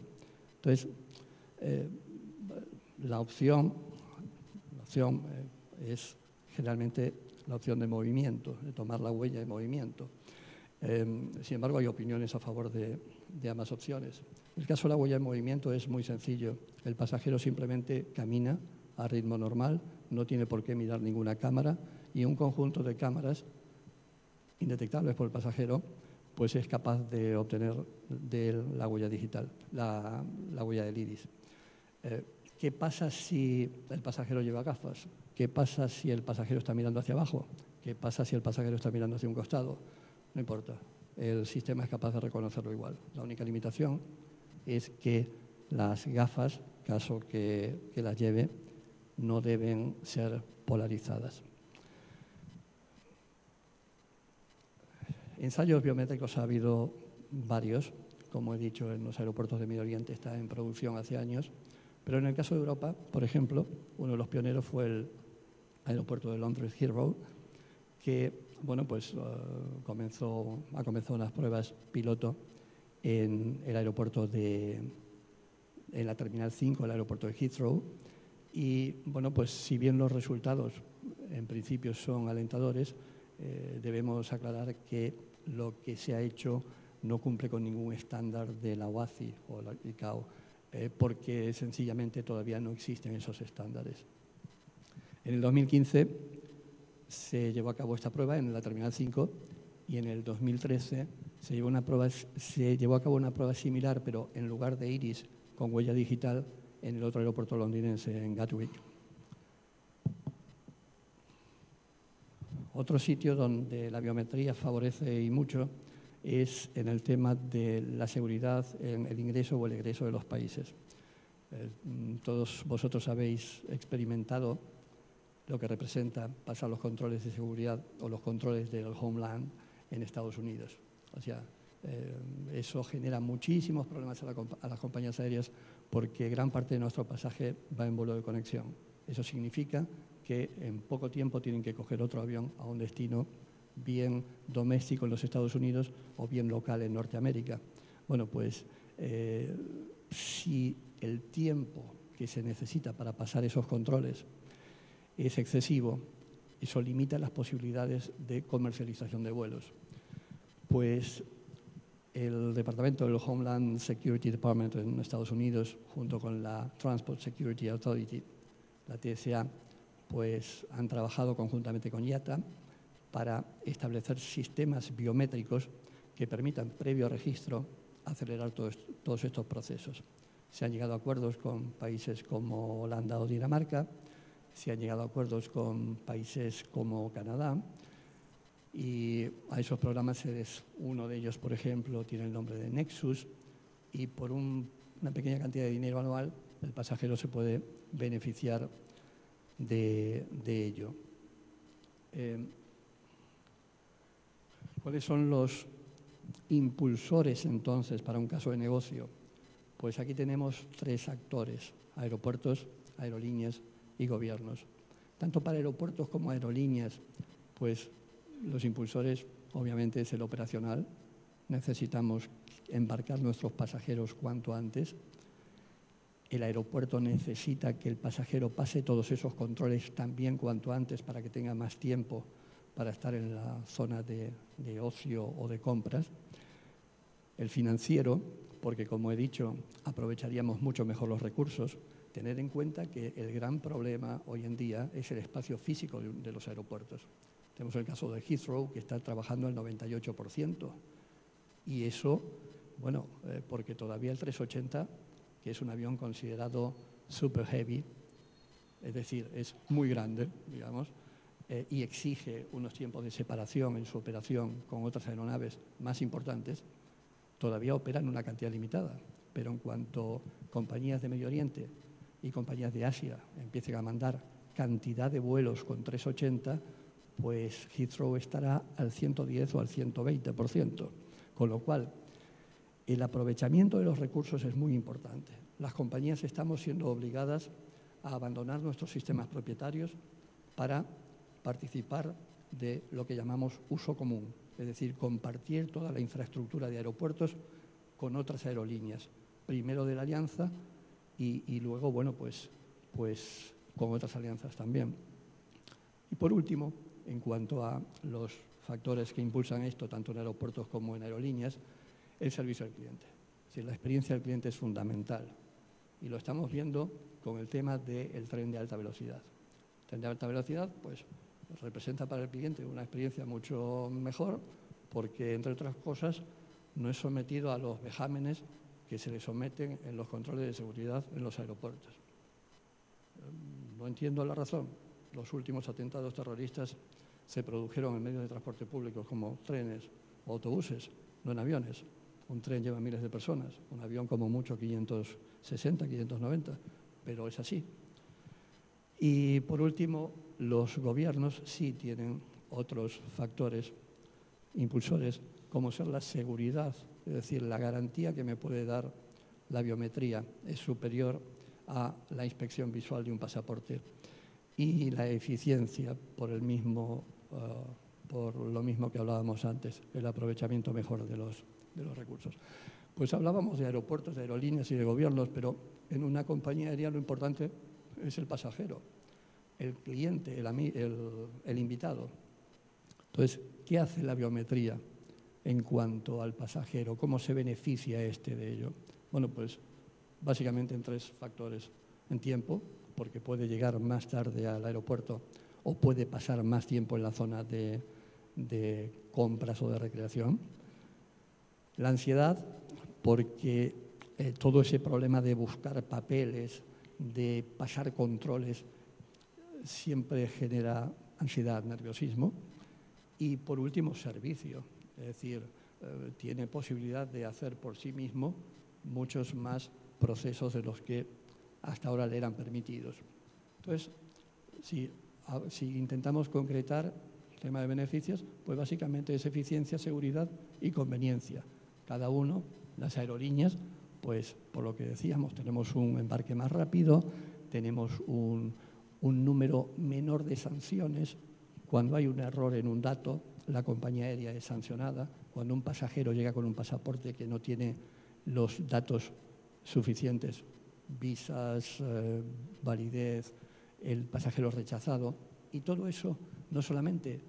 Entonces, la opción es generalmente la opción de movimiento, de tomar la huella de movimiento. Sin embargo, hay opiniones a favor de ambas opciones. En el caso de la huella de movimiento es muy sencillo. El pasajero simplemente camina a ritmo normal, no tiene por qué mirar ninguna cámara y un conjunto de cámaras indetectables por el pasajero pues es capaz de obtener de la huella digital, la huella del iris. ¿Qué pasa si el pasajero lleva gafas? ¿Qué pasa si el pasajero está mirando hacia abajo? ¿Qué pasa si el pasajero está mirando hacia un costado? No importa, el sistema es capaz de reconocerlo igual. La única limitación es que las gafas, caso que las lleve, no deben ser polarizadas. Ensayos biométricos ha habido varios, como he dicho, en los aeropuertos de Medio Oriente está en producción hace años, pero en el caso de Europa, por ejemplo, uno de los pioneros fue el aeropuerto de Londres Heathrow, que bueno, pues, ha comenzado unas pruebas piloto en el aeropuerto en la Terminal 5, el aeropuerto de Heathrow, y bueno, pues si bien los resultados en principio son alentadores, debemos aclarar que lo que se ha hecho no cumple con ningún estándar de la OACI o la ICAO, porque sencillamente todavía no existen esos estándares. En el 2015 se llevó a cabo esta prueba en la Terminal 5 y en el 2013 se llevó a cabo una prueba similar, pero en lugar de iris con huella digital en el otro aeropuerto londinense, en Gatwick. Otro sitio donde la biometría favorece y mucho es en el tema de la seguridad en el ingreso o el egreso de los países. Todos vosotros habéis experimentado lo que representa pasar los controles de seguridad o los controles del Homeland en Estados Unidos. O sea, eso genera muchísimos problemas a las compañías aéreas porque gran parte de nuestro pasaje va en vuelo de conexión. Eso significa que en poco tiempo tienen que coger otro avión a un destino bien doméstico en los Estados Unidos o bien local en Norteamérica. Bueno, pues si el tiempo que se necesita para pasar esos controles es excesivo, eso limita las posibilidades de comercialización de vuelos. Pues el Departamento del Homeland Security Department en Estados Unidos, junto con la Transport Security Authority, la TSA, pues han trabajado conjuntamente con IATA para establecer sistemas biométricos que permitan, previo registro, acelerar todos estos procesos. Se han llegado a acuerdos con países como Holanda o Dinamarca, se han llegado a acuerdos con países como Canadá, y a esos programas uno de ellos, por ejemplo, tiene el nombre de Nexus, y por una pequeña cantidad de dinero anual el pasajero se puede beneficiar de ello. ¿Cuáles son los impulsores entonces para un caso de negocio? Pues aquí tenemos 3 actores: aeropuertos, aerolíneas y gobiernos. Tanto para aeropuertos como aerolíneas, pues los impulsores obviamente es el operacional. Necesitamos embarcar nuestros pasajeros cuanto antes. El aeropuerto necesita que el pasajero pase todos esos controles también cuanto antes para que tenga más tiempo para estar en la zona de ocio o de compras. El financiero, porque como he dicho, aprovecharíamos mucho mejor los recursos. Tener en cuenta que el gran problema hoy en día es el espacio físico de los aeropuertos. Tenemos el caso de Heathrow, que está trabajando al 98%. Y eso, bueno, porque todavía el 380, que es un avión considerado super heavy, es decir, es muy grande, digamos, y exige unos tiempos de separación en su operación con otras aeronaves más importantes, todavía operan una cantidad limitada. Pero en cuanto compañías de Medio Oriente y compañías de Asia empiecen a mandar cantidad de vuelos con 380, pues Heathrow estará al 110 o al 120%. Con lo cual, el aprovechamiento de los recursos es muy importante. Las compañías estamos siendo obligadas a abandonar nuestros sistemas propietarios para participar de lo que llamamos uso común, es decir, compartir toda la infraestructura de aeropuertos con otras aerolíneas, primero de la alianza y luego, bueno, pues con otras alianzas también. Y por último, en cuanto a los factores que impulsan esto, tanto en aeropuertos como en aerolíneas, el servicio al cliente. Es decir, la experiencia del cliente es fundamental y lo estamos viendo con el tema del tren de alta velocidad. El tren de alta velocidad, pues, representa para el cliente una experiencia mucho mejor porque, entre otras cosas, no es sometido a los vejámenes que se le someten en los controles de seguridad en los aeropuertos. No entiendo la razón. Los últimos atentados terroristas se produjeron en medios de transporte públicos como trenes o autobuses, no en aviones. Un tren lleva miles de personas, un avión como mucho 560, 590, pero es así. Y por último, los gobiernos sí tienen otros factores impulsores, como ser la seguridad, es decir, la garantía que me puede dar la biometría es superior a la inspección visual de un pasaporte, y la eficiencia por lo mismo que hablábamos antes, el aprovechamiento mejor de los recursos. Pues hablábamos de aeropuertos, de aerolíneas y de gobiernos, pero en una compañía aérea lo importante es el pasajero, el cliente, el invitado. Entonces, ¿qué hace la biometría en cuanto al pasajero? ¿Cómo se beneficia de ello? Bueno, pues básicamente en 3 factores. En tiempo, porque puede llegar más tarde al aeropuerto o puede pasar más tiempo en la zona de compras o de recreación. La ansiedad, porque todo ese problema de buscar papeles, de pasar controles, siempre genera ansiedad, nerviosismo. Y por último, servicio, es decir, tiene posibilidad de hacer por sí mismo muchos más procesos de los que hasta ahora le eran permitidos. Entonces, si intentamos concretar el tema de beneficios, pues básicamente es eficiencia, seguridad y conveniencia. Cada uno, las aerolíneas, pues por lo que decíamos, tenemos un embarque más rápido, tenemos un número menor de sanciones. Cuando hay un error en un dato, la compañía aérea es sancionada. Cuando un pasajero llega con un pasaporte que no tiene los datos suficientes, visas, validez, el pasajero rechazado, y todo eso no solamente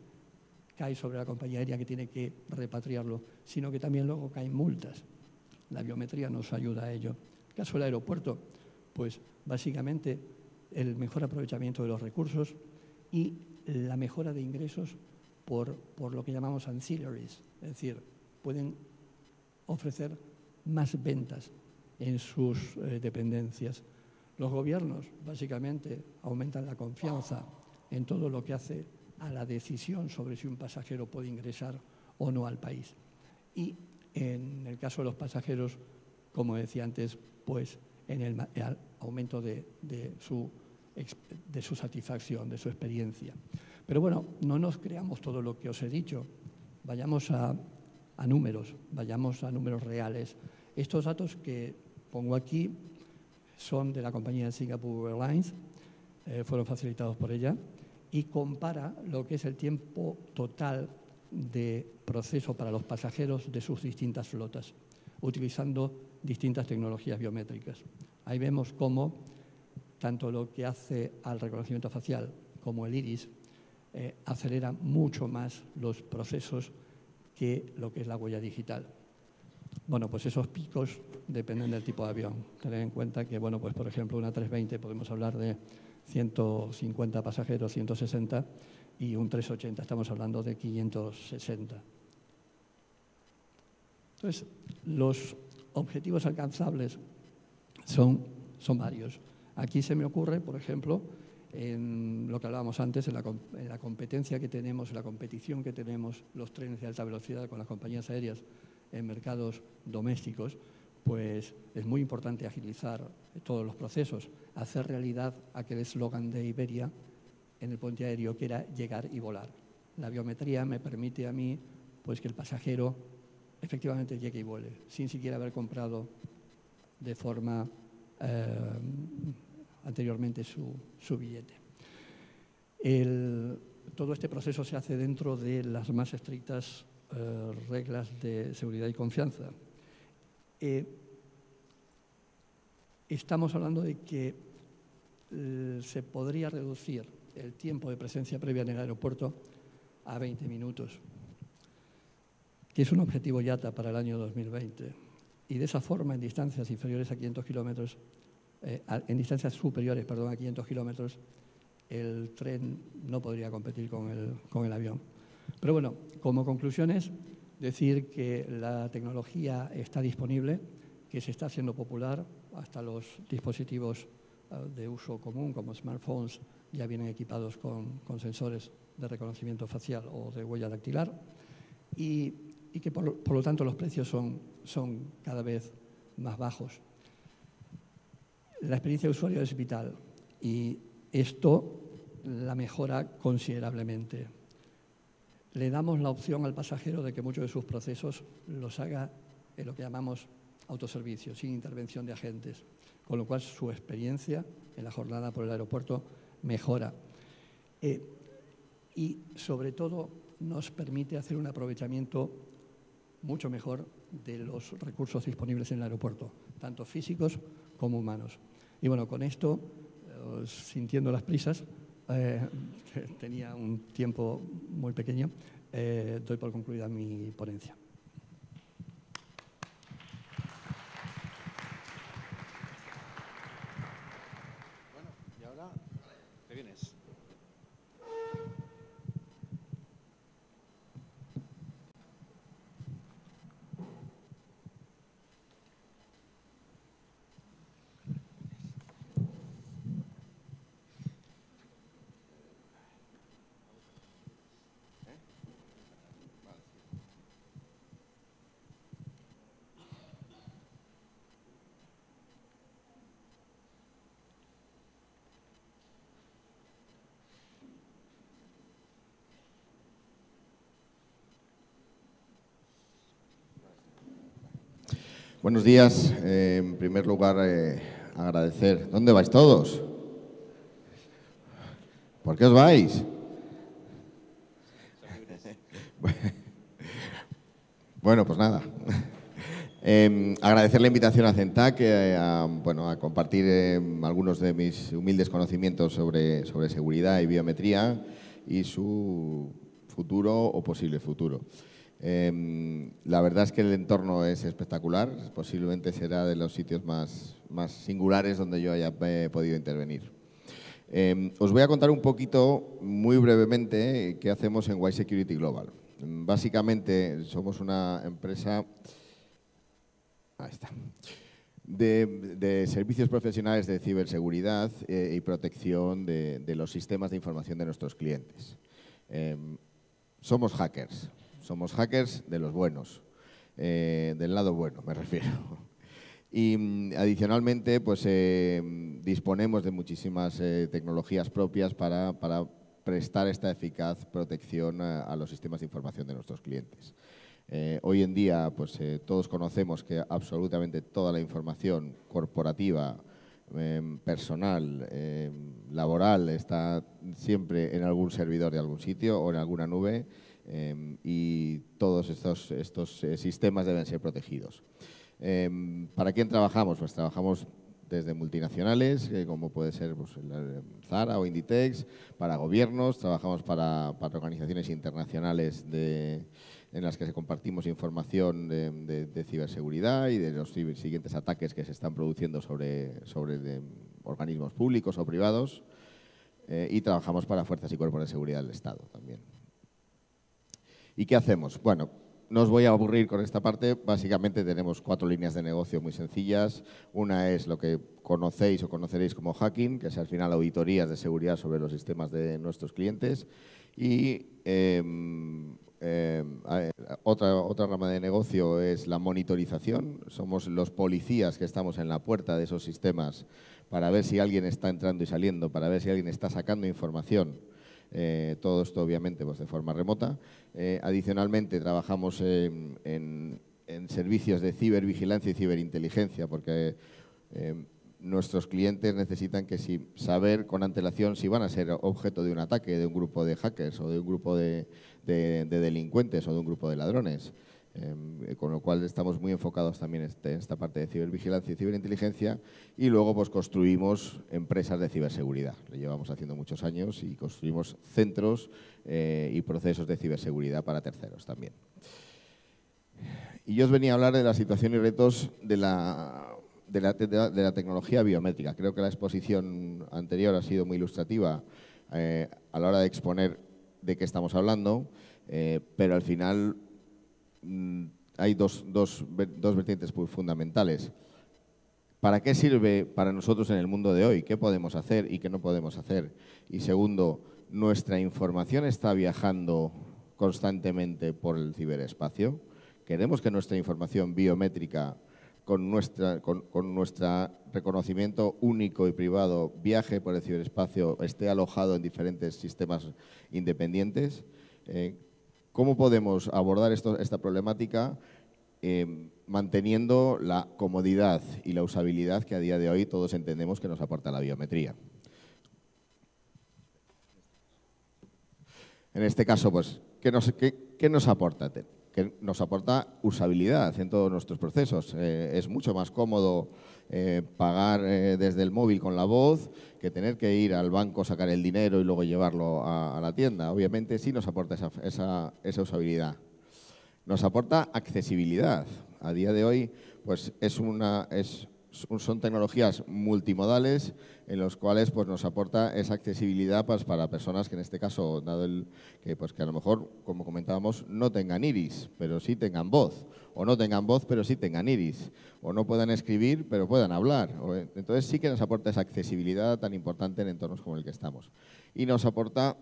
cae sobre la compañía aérea que tiene que repatriarlo, sino que también luego caen multas. La biometría nos ayuda a ello. En el caso del aeropuerto, pues básicamente el mejor aprovechamiento de los recursos y la mejora de ingresos por lo que llamamos ancillaries, es decir, pueden ofrecer más ventas en sus dependencias. Los gobiernos, básicamente, aumentan la confianza en todo lo que hace a la decisión sobre si un pasajero puede ingresar o no al país. Y en el caso de los pasajeros, como decía antes, pues en el aumento de su satisfacción, de su experiencia. Pero bueno, no nos creamos todo lo que os he dicho. Vayamos a números, vayamos a números reales. Estos datos que pongo aquí son de la compañía Singapore Airlines, fueron facilitados por ella, y compara lo que es el tiempo total de proceso para los pasajeros de sus distintas flotas, utilizando distintas tecnologías biométricas. Ahí vemos cómo tanto lo que hace al reconocimiento facial como el iris acelera mucho más los procesos que lo que es la huella digital. Bueno, pues esos picos dependen del tipo de avión. Tener en cuenta que, bueno, pues por ejemplo, una 320 podemos hablar de 150 pasajeros, 160, y un 380 estamos hablando de 560. Entonces, los objetivos alcanzables son varios. Aquí se me ocurre, por ejemplo, en lo que hablábamos antes, en la competencia que tenemos, en la competición que tenemos los trenes de alta velocidad con las compañías aéreas en mercados domésticos, pues es muy importante agilizar todos los procesos, hacer realidad aquel eslogan de Iberia en el puente aéreo que era llegar y volar. La biometría me permite a mí pues, que el pasajero efectivamente llegue y vuele, sin siquiera haber comprado de forma anteriormente su billete. Todo este proceso se hace dentro de las más estrictas reglas de seguridad y confianza. Estamos hablando de que se podría reducir el tiempo de presencia previa en el aeropuerto a 20 minutos, que es un objetivo IATA para el año 2020. Y de esa forma, en distancias inferiores a 500 kilómetros, en distancias superiores, perdón, a 500 kilómetros, el tren no podría competir con el avión. Pero bueno, como conclusiones, decir que la tecnología está disponible, que se está haciendo popular, hasta los dispositivos de uso común, como smartphones, ya vienen equipados con sensores de reconocimiento facial o de huella dactilar, y que por lo tanto los precios son cada vez más bajos. La experiencia de usuario es vital y esto la mejora considerablemente. Le damos la opción al pasajero de que muchos de sus procesos los haga en lo que llamamos autoservicio, sin intervención de agentes, con lo cual su experiencia en la jornada por el aeropuerto mejora. Y sobre todo nos permite hacer un aprovechamiento mucho mejor de los recursos disponibles en el aeropuerto, tanto físicos como humanos. Y bueno, con esto, sintiendo las prisas, tenía un tiempo muy pequeño, doy por concluida mi ponencia. Bueno, y ahora te vienes. Buenos días. En primer lugar, agradecer. ¿Dónde vais todos? ¿Por qué os vais? Bueno, pues nada. Agradecer la invitación a CENTAC a compartir algunos de mis humildes conocimientos sobre seguridad y biometría y su futuro o posible futuro. La verdad es que el entorno es espectacular, posiblemente será de los sitios más singulares donde yo haya podido intervenir. Os voy a contar un poquito, muy brevemente, qué hacemos en Y-Security Global. Básicamente somos una empresa de servicios profesionales de ciberseguridad y protección de los sistemas de información de nuestros clientes. Somos hackers de los buenos, del lado bueno me refiero. Y adicionalmente pues disponemos de muchísimas tecnologías propias para prestar esta eficaz protección a los sistemas de información de nuestros clientes. Hoy en día pues todos conocemos que absolutamente toda la información corporativa, personal, laboral, está siempre en algún servidor de algún sitio o en alguna nube y todos estos sistemas deben ser protegidos. ¿Para quién trabajamos? Pues trabajamos desde multinacionales, como puede ser pues, Zara o Inditex, para gobiernos, trabajamos para organizaciones internacionales en las que compartimos información de ciberseguridad y de los siguientes ataques que se están produciendo sobre organismos públicos o privados y trabajamos para fuerzas y cuerpos de seguridad del Estado también. ¿Y qué hacemos? Bueno, no os voy a aburrir con esta parte. Básicamente tenemos 4 líneas de negocio muy sencillas. Una es lo que conocéis o conoceréis como hacking, que es al final auditorías de seguridad sobre los sistemas de nuestros clientes. Y otra rama de negocio es la monitorización. Somos los policías que estamos en la puerta de esos sistemas para ver si alguien está entrando y saliendo, para ver si alguien está sacando información. Todo esto obviamente pues, de forma remota. Adicionalmente trabajamos en servicios de cibervigilancia y ciberinteligencia porque nuestros clientes necesitan saber con antelación si van a ser objeto de un ataque de un grupo de hackers o de un grupo de delincuentes o de un grupo de ladrones. Con lo cual estamos muy enfocados también en esta parte de cibervigilancia y ciberinteligencia y luego pues construimos empresas de ciberseguridad. Lo llevamos haciendo muchos años y construimos centros y procesos de ciberseguridad para terceros también. Y yo os venía a hablar de la situación y retos de la tecnología biométrica. Creo que la exposición anterior ha sido muy ilustrativa a la hora de exponer de qué estamos hablando, pero al final hay dos vertientes fundamentales. ¿Para qué sirve para nosotros en el mundo de hoy? ¿Qué podemos hacer y qué no podemos hacer? Y segundo, ¿nuestra información está viajando constantemente por el ciberespacio? ¿Queremos que nuestra información biométrica con nuestro reconocimiento único y privado viaje por el ciberespacio, esté alojado en diferentes sistemas independientes? ¿Cómo podemos abordar esta problemática manteniendo la comodidad y la usabilidad que a día de hoy todos entendemos que nos aporta la biometría? En este caso, pues, ¿qué nos aporta? Que nos aporta usabilidad en todos nuestros procesos. Es mucho más cómodo pagar desde el móvil con la voz que tener que ir al banco, sacar el dinero y luego llevarlo a la tienda. Obviamente sí nos aporta esa usabilidad. Nos aporta accesibilidad. A día de hoy pues son tecnologías multimodales en los cuales pues, nos aporta esa accesibilidad pues, para personas que en este caso, dado que a lo mejor, como comentábamos, no tengan iris, pero sí tengan voz, o no tengan voz, pero sí tengan iris, o no puedan escribir, pero puedan hablar. Entonces sí que nos aporta esa accesibilidad tan importante en entornos como el que estamos. Y nos aporta,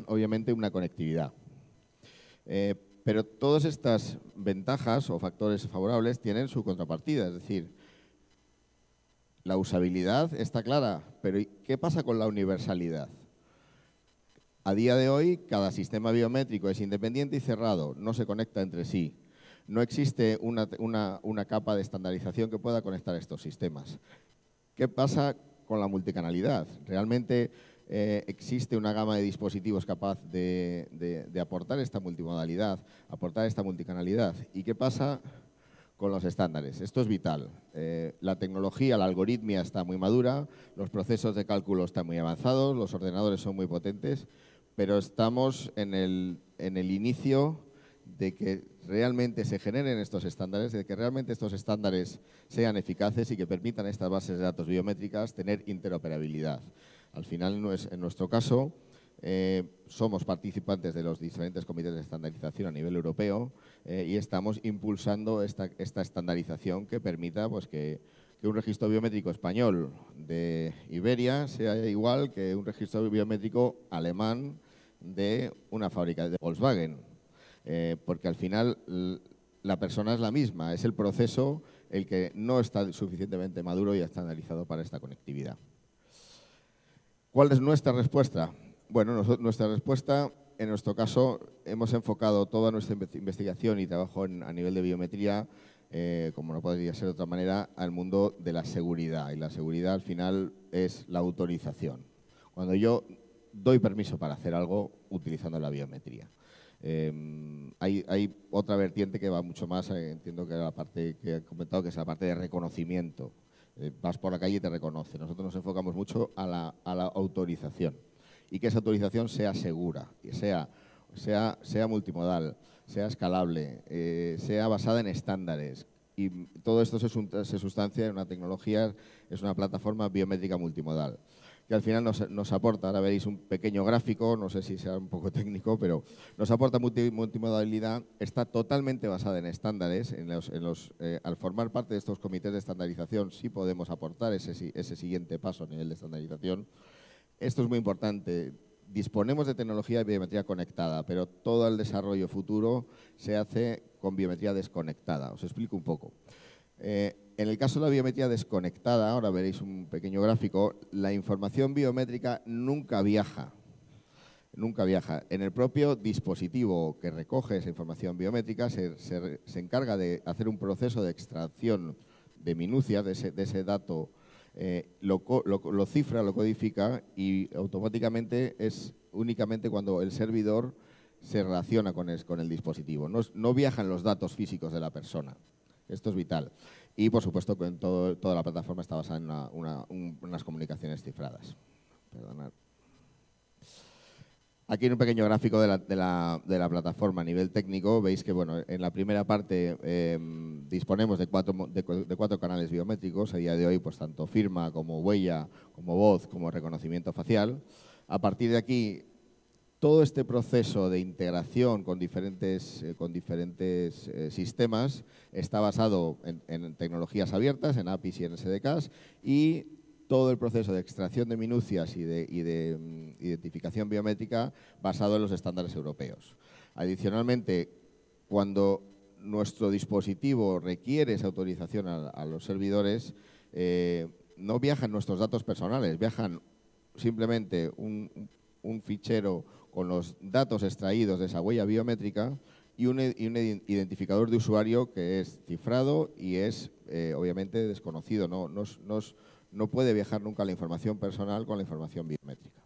obviamente, una conectividad. Pero todas estas ventajas o factores favorables tienen su contrapartida, es decir, la usabilidad está clara, pero ¿qué pasa con la universalidad? A día de hoy, cada sistema biométrico es independiente y cerrado, no se conecta entre sí. no existe una capa de estandarización que pueda conectar estos sistemas. ¿Qué pasa con la multicanalidad? Realmente existe una gama de dispositivos capaz de aportar esta multimodalidad, aportar esta multicanalidad. ¿Y qué pasa con los estándares? Esto es vital. La tecnología, la algoritmia está muy madura, los procesos de cálculo están muy avanzados, los ordenadores son muy potentes, pero estamos en el inicio de que realmente se generen estos estándares, de que realmente estos estándares sean eficaces y que permitan a estas bases de datos biométricas tener interoperabilidad. Al final, en nuestro caso, somos participantes de los diferentes comités de estandarización a nivel europeo y estamos impulsando esta estandarización que permita pues, que un registro biométrico español de Iberia sea igual que un registro biométrico alemán de una fábrica de Volkswagen. Porque al final la persona es la misma, es el proceso el que no está suficientemente maduro y estandarizado para esta conectividad. ¿Cuál es nuestra respuesta? Bueno, nuestra respuesta, en nuestro caso, hemos enfocado toda nuestra investigación y trabajo a nivel de biometría, como no podría ser de otra manera, al mundo de la seguridad. Y la seguridad, al final, es la autorización. Cuando yo doy permiso para hacer algo utilizando la biometría. Hay otra vertiente que va mucho más, entiendo que era la parte que he comentado, que es la parte de reconocimiento. Vas por la calle y te reconoce. Nosotros nos enfocamos mucho a la autorización y que esa autorización sea segura, y sea multimodal, sea escalable, sea basada en estándares. Y todo esto se sustancia en una tecnología, es una plataforma biométrica multimodal, que al final nos aporta, ahora veréis un pequeño gráfico, no sé si sea un poco técnico, pero nos aporta multimodalidad, está totalmente basada en estándares, al formar parte de estos comités de estandarización sí podemos aportar ese siguiente paso a nivel de estandarización. Esto es muy importante, disponemos de tecnología de biometría conectada, pero todo el desarrollo futuro se hace con biometría desconectada, os explico un poco. En el caso de la biometría desconectada, ahora veréis un pequeño gráfico, la información biométrica nunca viaja. Nunca viaja. En el propio dispositivo que recoge esa información biométrica se encarga de hacer un proceso de extracción de minucias de ese dato, lo cifra, lo codifica y automáticamente es únicamente cuando el servidor se relaciona con el dispositivo. No viajan los datos físicos de la persona. Esto es vital. Y, por supuesto, toda la plataforma está basada en unas comunicaciones cifradas. Perdonad. Aquí en un pequeño gráfico de la plataforma a nivel técnico, veis que bueno, en la primera parte disponemos de cuatro canales biométricos. A día de hoy, pues tanto firma como huella, como voz, como reconocimiento facial. A partir de aquí, todo este proceso de integración con diferentes sistemas está basado en tecnologías abiertas, en APIs y en SDKs, y todo el proceso de extracción de minucias y de identificación biométrica basado en los estándares europeos. Adicionalmente, cuando nuestro dispositivo requiere esa autorización a los servidores, no viajan nuestros datos personales, viajan simplemente un fichero con los datos extraídos de esa huella biométrica y un identificador de usuario que es cifrado y es obviamente desconocido, no puede viajar nunca la información personal con la información biométrica.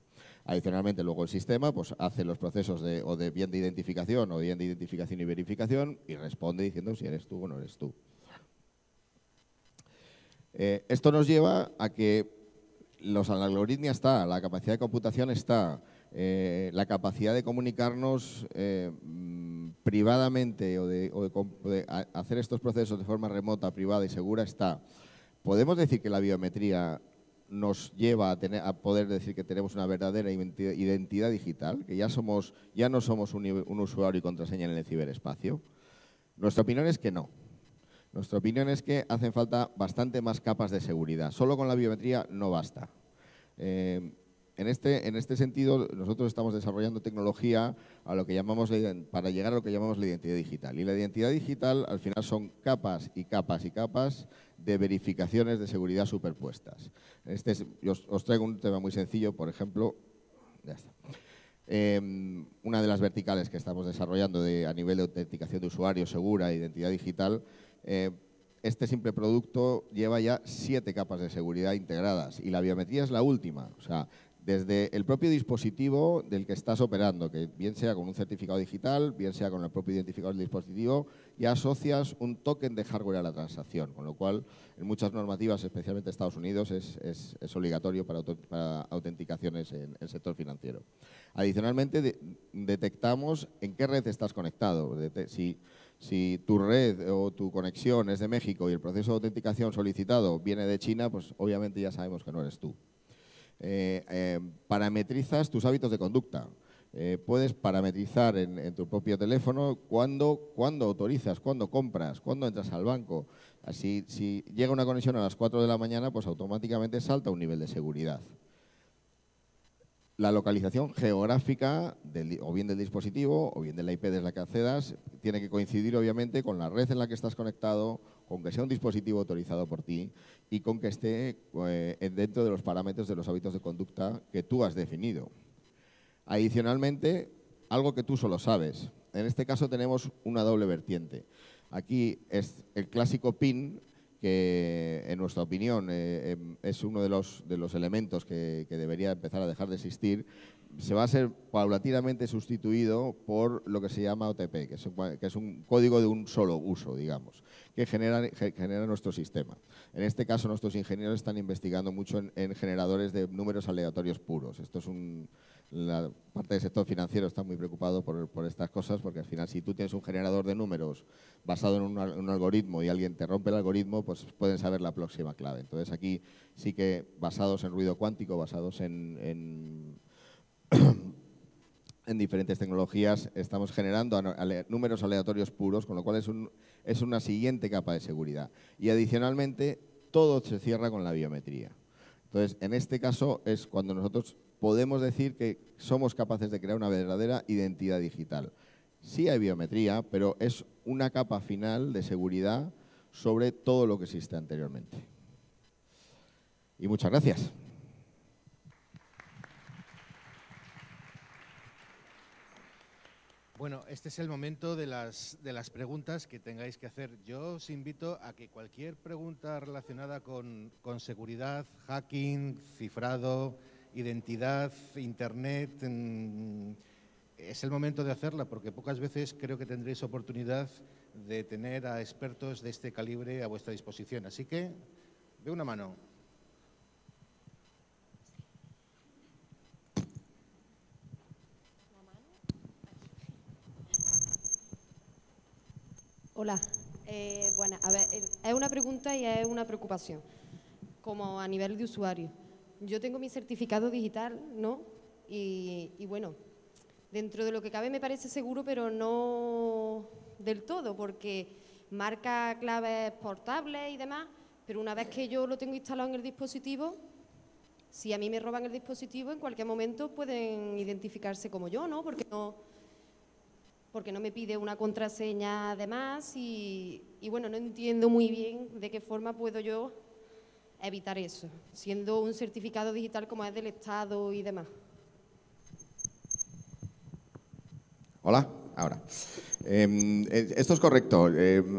Adicionalmente, luego el sistema pues, hace los procesos de bien de identificación o bien de identificación y verificación y responde diciendo si eres tú o no eres tú. Esto nos lleva a que la algoritmia está, la capacidad de computación está, la capacidad de comunicarnos privadamente o de hacer estos procesos de forma remota, privada y segura está. ¿Podemos decir que la biometría nos lleva a poder decir que tenemos una verdadera identidad digital, que ya no somos un usuario y contraseña en el ciberespacio? Nuestra opinión es que no. Nuestra opinión es que hacen falta bastante más capas de seguridad. Solo con la biometría no basta. En este sentido, nosotros estamos desarrollando tecnología para llegar a lo que llamamos la identidad digital. Y la identidad digital, al final, son capas y capas y capas de verificaciones de seguridad superpuestas. Yo os traigo un tema muy sencillo, por ejemplo, ya está. Una de las verticales que estamos desarrollando a nivel de autenticación de usuario segura e identidad digital, este simple producto lleva ya 7 capas de seguridad integradas y la biometría es la última. O sea, desde el propio dispositivo del que estás operando, que bien sea con un certificado digital, bien sea con el propio identificador del dispositivo, ya asocias un token de hardware a la transacción, con lo cual en muchas normativas, especialmente en Estados Unidos, es obligatorio para autenticaciones en el sector financiero. Adicionalmente, detectamos en qué red estás conectado. Si tu red o tu conexión es de México y el proceso de autenticación solicitado viene de China, pues obviamente ya sabemos que no eres tú. Parametrizas tus hábitos de conducta. Puedes parametrizar en tu propio teléfono cuándo autorizas, cuándo compras, cuándo entras al banco. Así, si llega una conexión a las 4 de la mañana, pues automáticamente salta un nivel de seguridad. La localización geográfica o bien del dispositivo o bien de la IP desde la que accedas tiene que coincidir obviamente con la red en la que estás conectado, con que sea un dispositivo autorizado por ti y con que esté dentro de los parámetros de los hábitos de conducta que tú has definido. Adicionalmente, algo que tú solo sabes. En este caso tenemos una doble vertiente. Aquí es el clásico PIN, que en nuestra opinión es uno de los elementos que debería empezar a dejar de existir. Se va a ser paulatinamente sustituido por lo que se llama OTP, que es un código de un solo uso, digamos, que genera nuestro sistema. En este caso, nuestros ingenieros están investigando mucho en generadores de números aleatorios puros. Esto es la parte del sector financiero está muy preocupado por estas cosas, porque al final, si tú tienes un generador de números basado en un algoritmo y alguien te rompe el algoritmo, pues pueden saber la próxima clave. Entonces, aquí sí que basados en ruido cuántico, basados en diferentes tecnologías, estamos generando números aleatorios puros, con lo cual es una siguiente capa de seguridad. Y adicionalmente, todo se cierra con la biometría. Entonces, en este caso es cuando nosotros podemos decir que somos capaces de crear una verdadera identidad digital. Sí hay biometría, pero es una capa final de seguridad sobre todo lo que existe anteriormente. Y muchas gracias. Bueno, este es el momento de las preguntas que tengáis que hacer. Yo os invito a que cualquier pregunta relacionada con seguridad, hacking, cifrado, identidad, internet, es el momento de hacerla, porque pocas veces creo que tendréis oportunidad de tener a expertos de este calibre a vuestra disposición. Así que, de una mano. Hola. Bueno, a ver, es una pregunta y es una preocupación, como a nivel de usuario. Yo tengo mi certificado digital, ¿no? Y bueno, dentro de lo que cabe me parece seguro, pero no del todo, porque marca claves portables y demás, pero una vez que yo lo tengo instalado en el dispositivo, si a mí me roban el dispositivo, en cualquier momento pueden identificarse como yo, ¿no? Porque no me pide una contraseña además y bueno, no entiendo muy bien de qué forma puedo yo evitar eso, siendo un certificado digital como es del Estado y demás. Hola, ahora. Esto es correcto.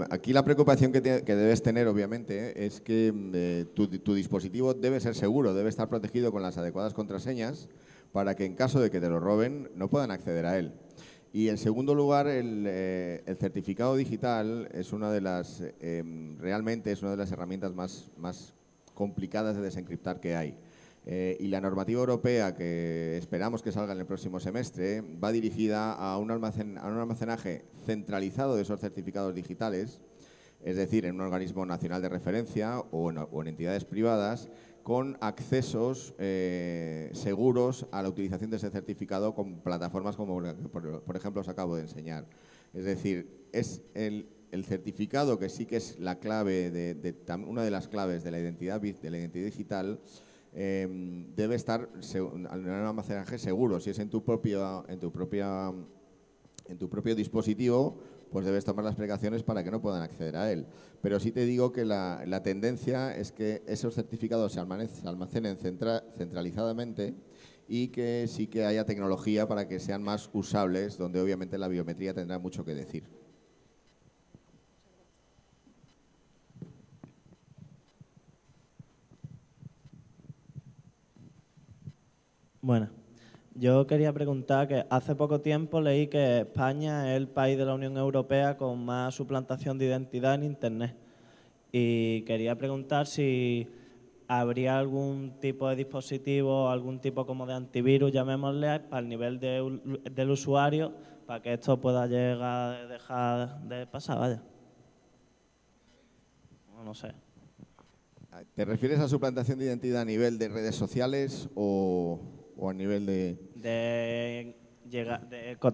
Aquí la preocupación que debes tener, obviamente, es que tu dispositivo debe ser seguro, debe estar protegido con las adecuadas contraseñas para que en caso de que te lo roben no puedan acceder a él. Y en segundo lugar, el certificado digital es realmente es una de las herramientas más complicadas de desencriptar que hay. Y la normativa europea, que esperamos que salga en el próximo semestre, va dirigida a un almacenaje centralizado de esos certificados digitales, es decir, en un organismo nacional de referencia o en entidades privadas, con accesos seguros a la utilización de ese certificado con plataformas como, por ejemplo, os acabo de enseñar. Es decir, es el certificado que sí que es la clave, una de las claves de la identidad digital, debe estar en un almacenaje seguro. Si es en tu propio dispositivo, pues debes tomar las precauciones para que no puedan acceder a él. Pero sí te digo que la tendencia es que esos certificados se almacenen centralizadamente y que sí que haya tecnología para que sean más usables, donde obviamente la biometría tendrá mucho que decir. Bueno, yo quería preguntar que hace poco tiempo leí que España es el país de la Unión Europea con más suplantación de identidad en Internet. Y quería preguntar si habría algún tipo de dispositivo, algún tipo como de antivirus, llamémosle, al nivel del usuario, para que esto pueda llegar a dejar de pasar, vaya. No sé. ¿Te refieres a suplantación de identidad a nivel de redes sociales o a nivel de...?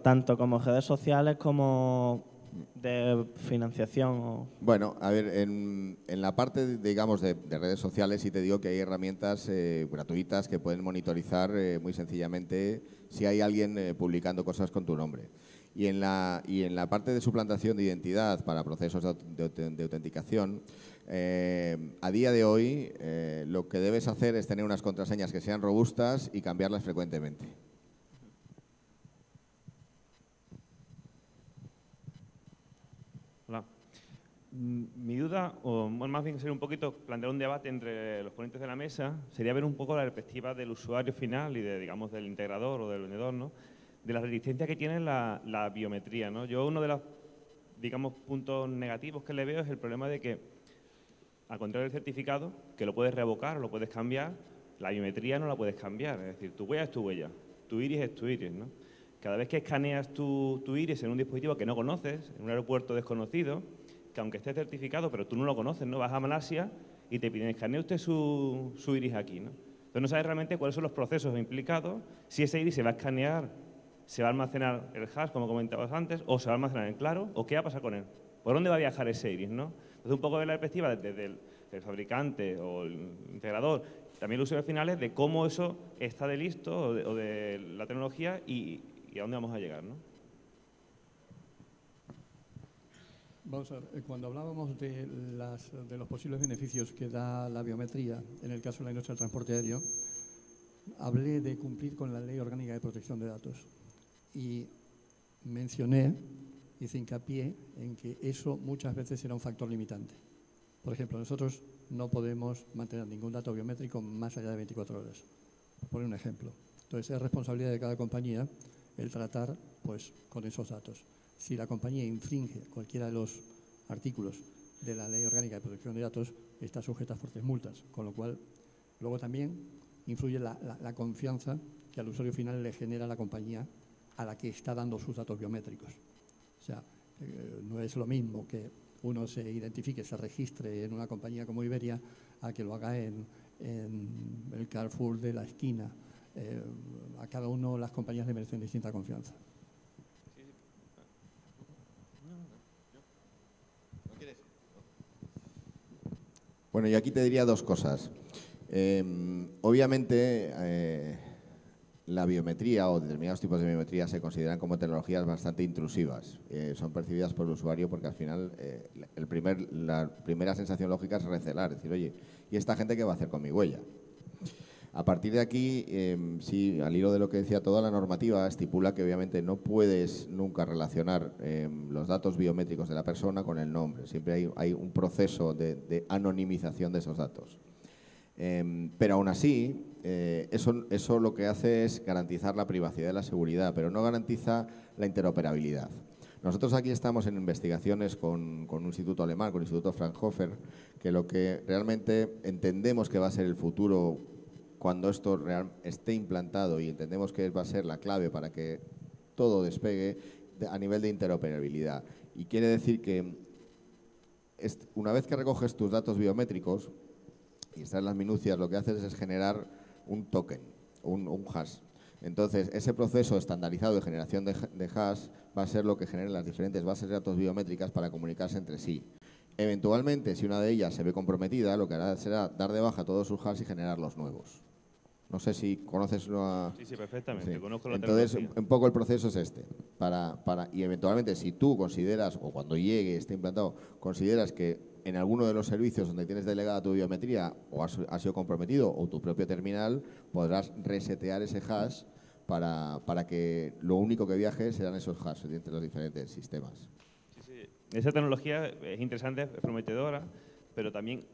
Tanto como redes sociales como de financiación. Bueno, a ver, en la parte, digamos, de redes sociales sí te digo que hay herramientas gratuitas que pueden monitorizar muy sencillamente si hay alguien publicando cosas con tu nombre. Y en la parte de suplantación de identidad para procesos de autenticación, a día de hoy lo que debes hacer es tener unas contraseñas que sean robustas y cambiarlas frecuentemente. Hola. Mi duda, o más bien sería un poquito plantear un debate entre los ponentes de la mesa, sería ver un poco la perspectiva del usuario final y digamos, del integrador o del vendedor, ¿no? De la resistencia que tiene la biometría, ¿no? Yo uno de los, digamos, puntos negativos que le veo es el problema de que, al contrario del certificado, que lo puedes revocar o lo puedes cambiar, la biometría no la puedes cambiar. Es decir, tu huella es tu huella, tu iris es tu iris, ¿no? Cada vez que escaneas tu iris en un dispositivo que no conoces, en un aeropuerto desconocido, que aunque esté certificado, pero tú no lo conoces, ¿no? Vas a Malasia y te piden, escanee usted su iris aquí, ¿no? Entonces no sabes realmente cuáles son los procesos implicados, si ese iris se va a escanear, se va a almacenar el hash, como comentabas antes, o se va a almacenar en claro, o qué va a pasar con él. ¿Por dónde va a viajar ese iris, no? Entonces, un poco de la perspectiva desde el fabricante o el integrador, también el usuario final es de cómo eso está de listo o de la tecnología y a dónde vamos a llegar, ¿no? Vamos a ver, cuando hablábamos de los posibles beneficios que da la biometría, en el caso de la industria del transporte aéreo, hablé de cumplir con la Ley Orgánica de Protección de Datos y mencioné, hice hincapié en que eso muchas veces será un factor limitante. Por ejemplo, nosotros no podemos mantener ningún dato biométrico más allá de 24 horas, por poner un ejemplo. Entonces, es responsabilidad de cada compañía el tratar pues, con esos datos. Si la compañía infringe cualquiera de los artículos de la Ley Orgánica de Protección de Datos, está sujeta a fuertes multas, con lo cual luego también influye la confianza que al usuario final le genera la compañía a la que está dando sus datos biométricos. O sea, no es lo mismo que uno se identifique, se registre en una compañía como Iberia, a que lo haga en el Carrefour de la esquina. A cada uno las compañías le merecen distinta confianza. Bueno, yo aquí te diría dos cosas. Obviamente, la biometría o determinados tipos de biometría se consideran como tecnologías bastante intrusivas. Son percibidas por el usuario porque al final la primera sensación lógica es recelar, es decir, oye, ¿y esta gente qué va a hacer con mi huella? A partir de aquí, sí, al hilo de lo que decía, toda la normativa estipula que obviamente no puedes nunca relacionar los datos biométricos de la persona con el nombre. Siempre hay un proceso de anonimización de esos datos. Pero aún así, eso lo que hace es garantizar la privacidad y la seguridad, pero no garantiza la interoperabilidad. Nosotros aquí estamos en investigaciones con un instituto alemán, con el Instituto Fraunhofer, que lo que realmente entendemos que va a ser el futuro cuando esto esté implantado y entendemos que va a ser la clave para que todo despegue a nivel de interoperabilidad. Y quiere decir que una vez que recoges tus datos biométricos y están las minucias, lo que haces es generar un token, un hash. Entonces, ese proceso estandarizado de generación de hash va a ser lo que generen las diferentes bases de datos biométricas para comunicarse entre sí. Eventualmente, si una de ellas se ve comprometida, lo que hará será dar de baja todos sus hashes y generar los nuevos. No sé si conoces una... Sí, perfectamente. Sí. Conozco la Entonces, tecnología. un poco el proceso es este. Y eventualmente, si tú consideras, o cuando llegue, esté implantado, consideras que en alguno de los servicios donde tienes delegada tu biometría o has sido comprometido o tu propio terminal, podrás resetear ese hash para que lo único que viaje serán esos hashes entre los diferentes sistemas. Sí. Esa tecnología es interesante, es prometedora, pero también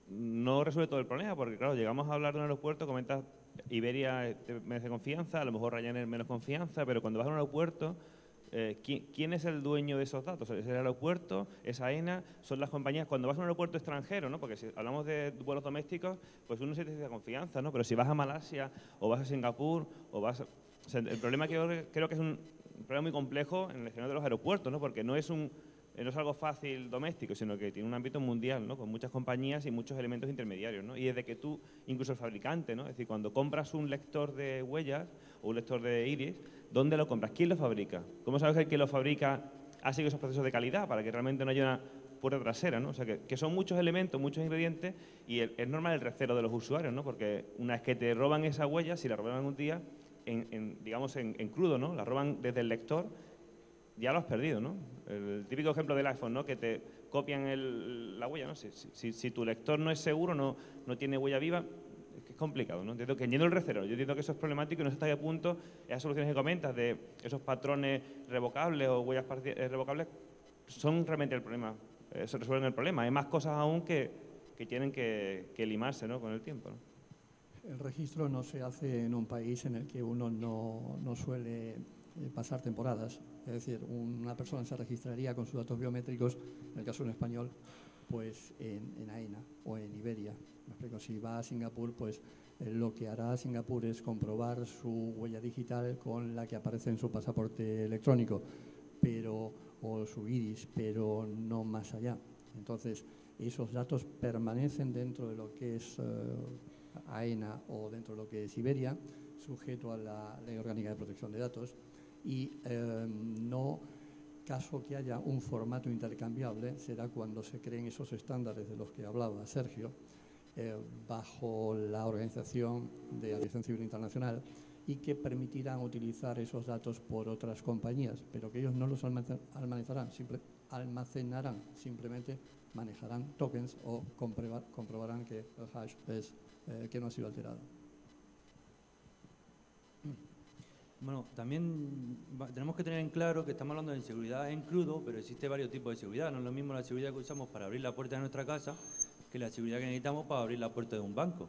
no resuelve todo el problema, porque claro, llegamos a hablar de un aeropuerto, comentas Iberia te merece confianza, a lo mejor Ryanair menos confianza, pero cuando vas a un aeropuerto, ¿quién es el dueño de esos datos? ¿Es el aeropuerto? ¿Es AENA? ¿Son las compañías? Cuando vas a un aeropuerto extranjero, ¿no? Porque si hablamos de vuelos domésticos, pues uno se te dice confianza, ¿no? Pero si vas a Malasia o vas a Singapur o vas o sea, el problema creo que es un problema muy complejo en el escenario de los aeropuertos, ¿no? Porque no es algo fácil doméstico, sino que tiene un ámbito mundial, ¿no? Con muchas compañías y muchos elementos intermediarios, ¿no? Y desde que tú, incluso el fabricante, ¿no? Es decir, cuando compras un lector de huellas o un lector de iris, ¿dónde lo compras? ¿Quién lo fabrica? ¿Cómo sabes que el que lo fabrica ha seguido esos procesos de calidad para que realmente no haya una puerta trasera, ¿no? O sea, que son muchos elementos, muchos ingredientes y es normal el recelo de los usuarios, ¿no? Porque una vez que te roban esa huella, si la roban un día, digamos en crudo, ¿no? La roban desde el lector, ya lo has perdido, ¿no? El típico ejemplo del iPhone, ¿no? Que te copian la huella, ¿no? Si tu lector no es seguro, no tiene huella viva, es complicado, ¿no? Entiendo que yendo el recelo, yo entiendo que eso es problemático y no se está a punto, esas soluciones que comentas de esos patrones revocables o huellas revocables son realmente el problema, eso resuelven el problema. Hay más cosas aún que tienen que limarse, ¿no? Con el tiempo, ¿no? El registro no se hace en un país en el que uno no suele pasar temporadas. Es decir, una persona se registraría con sus datos biométricos, en el caso de un español, pues en AENA o en Iberia. Me explico, si va a Singapur, pues lo que hará Singapur es comprobar su huella digital con la que aparece en su pasaporte electrónico, o su iris, pero no más allá. Entonces, esos datos permanecen dentro de lo que es AENA o dentro de lo que es Iberia, sujeto a la Ley Orgánica de Protección de Datos, y no caso que haya un formato intercambiable será cuando se creen esos estándares de los que hablaba Sergio, bajo la Organización de Aviación Civil Internacional, y que permitirán utilizar esos datos por otras compañías, pero que ellos no los almacenarán, simplemente manejarán tokens o comprobarán que el hash que no ha sido alterado. Bueno, también tenemos que tener en claro que estamos hablando de seguridad en crudo, pero existe varios tipos de seguridad. No es lo mismo la seguridad que usamos para abrir la puerta de nuestra casa que la seguridad que necesitamos para abrir la puerta de un banco.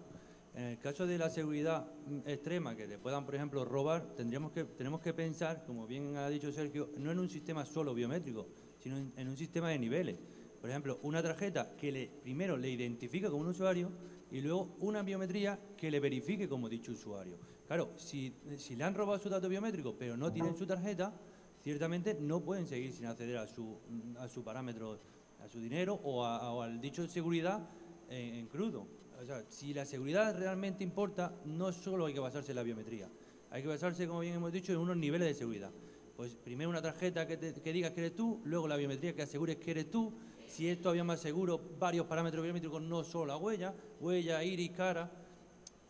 En el caso de la seguridad extrema, que te puedan, por ejemplo, robar, tenemos que pensar, como bien ha dicho Sergio, no en un sistema solo biométrico, sino en un sistema de niveles. Por ejemplo, una tarjeta que primero le identifica como un usuario y luego una biometría que le verifique como dicho usuario. Claro, si le han robado su dato biométrico pero no tienen su tarjeta, ciertamente no pueden seguir sin acceder a su parámetro, a su dinero o al dicho de seguridad en crudo. O sea, si la seguridad realmente importa, no solo hay que basarse en la biometría, hay que basarse, como bien hemos dicho, en unos niveles de seguridad. Pues primero una tarjeta que diga que eres tú, luego la biometría que asegures que eres tú. Si es todavía más seguro, varios parámetros biométricos, no solo la huella, iris, cara.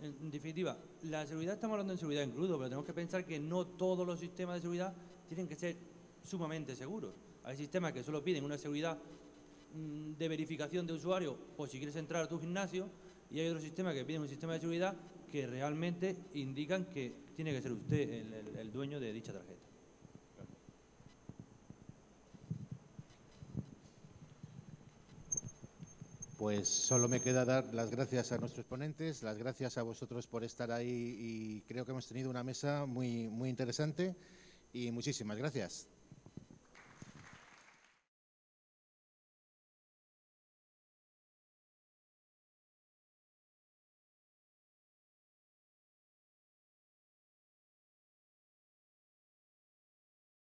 En definitiva, la seguridad, estamos hablando de seguridad en crudo, pero tenemos que pensar que no todos los sistemas de seguridad tienen que ser sumamente seguros. Hay sistemas que solo piden una seguridad de verificación de usuario por si quieres entrar a tu gimnasio, y hay otros sistemas que piden un sistema de seguridad que realmente indican que tiene que ser usted el dueño de dicha tarjeta. Pues solo me queda dar las gracias a nuestros ponentes, las gracias a vosotros por estar ahí, y creo que hemos tenido una mesa muy, muy interesante y muchísimas gracias.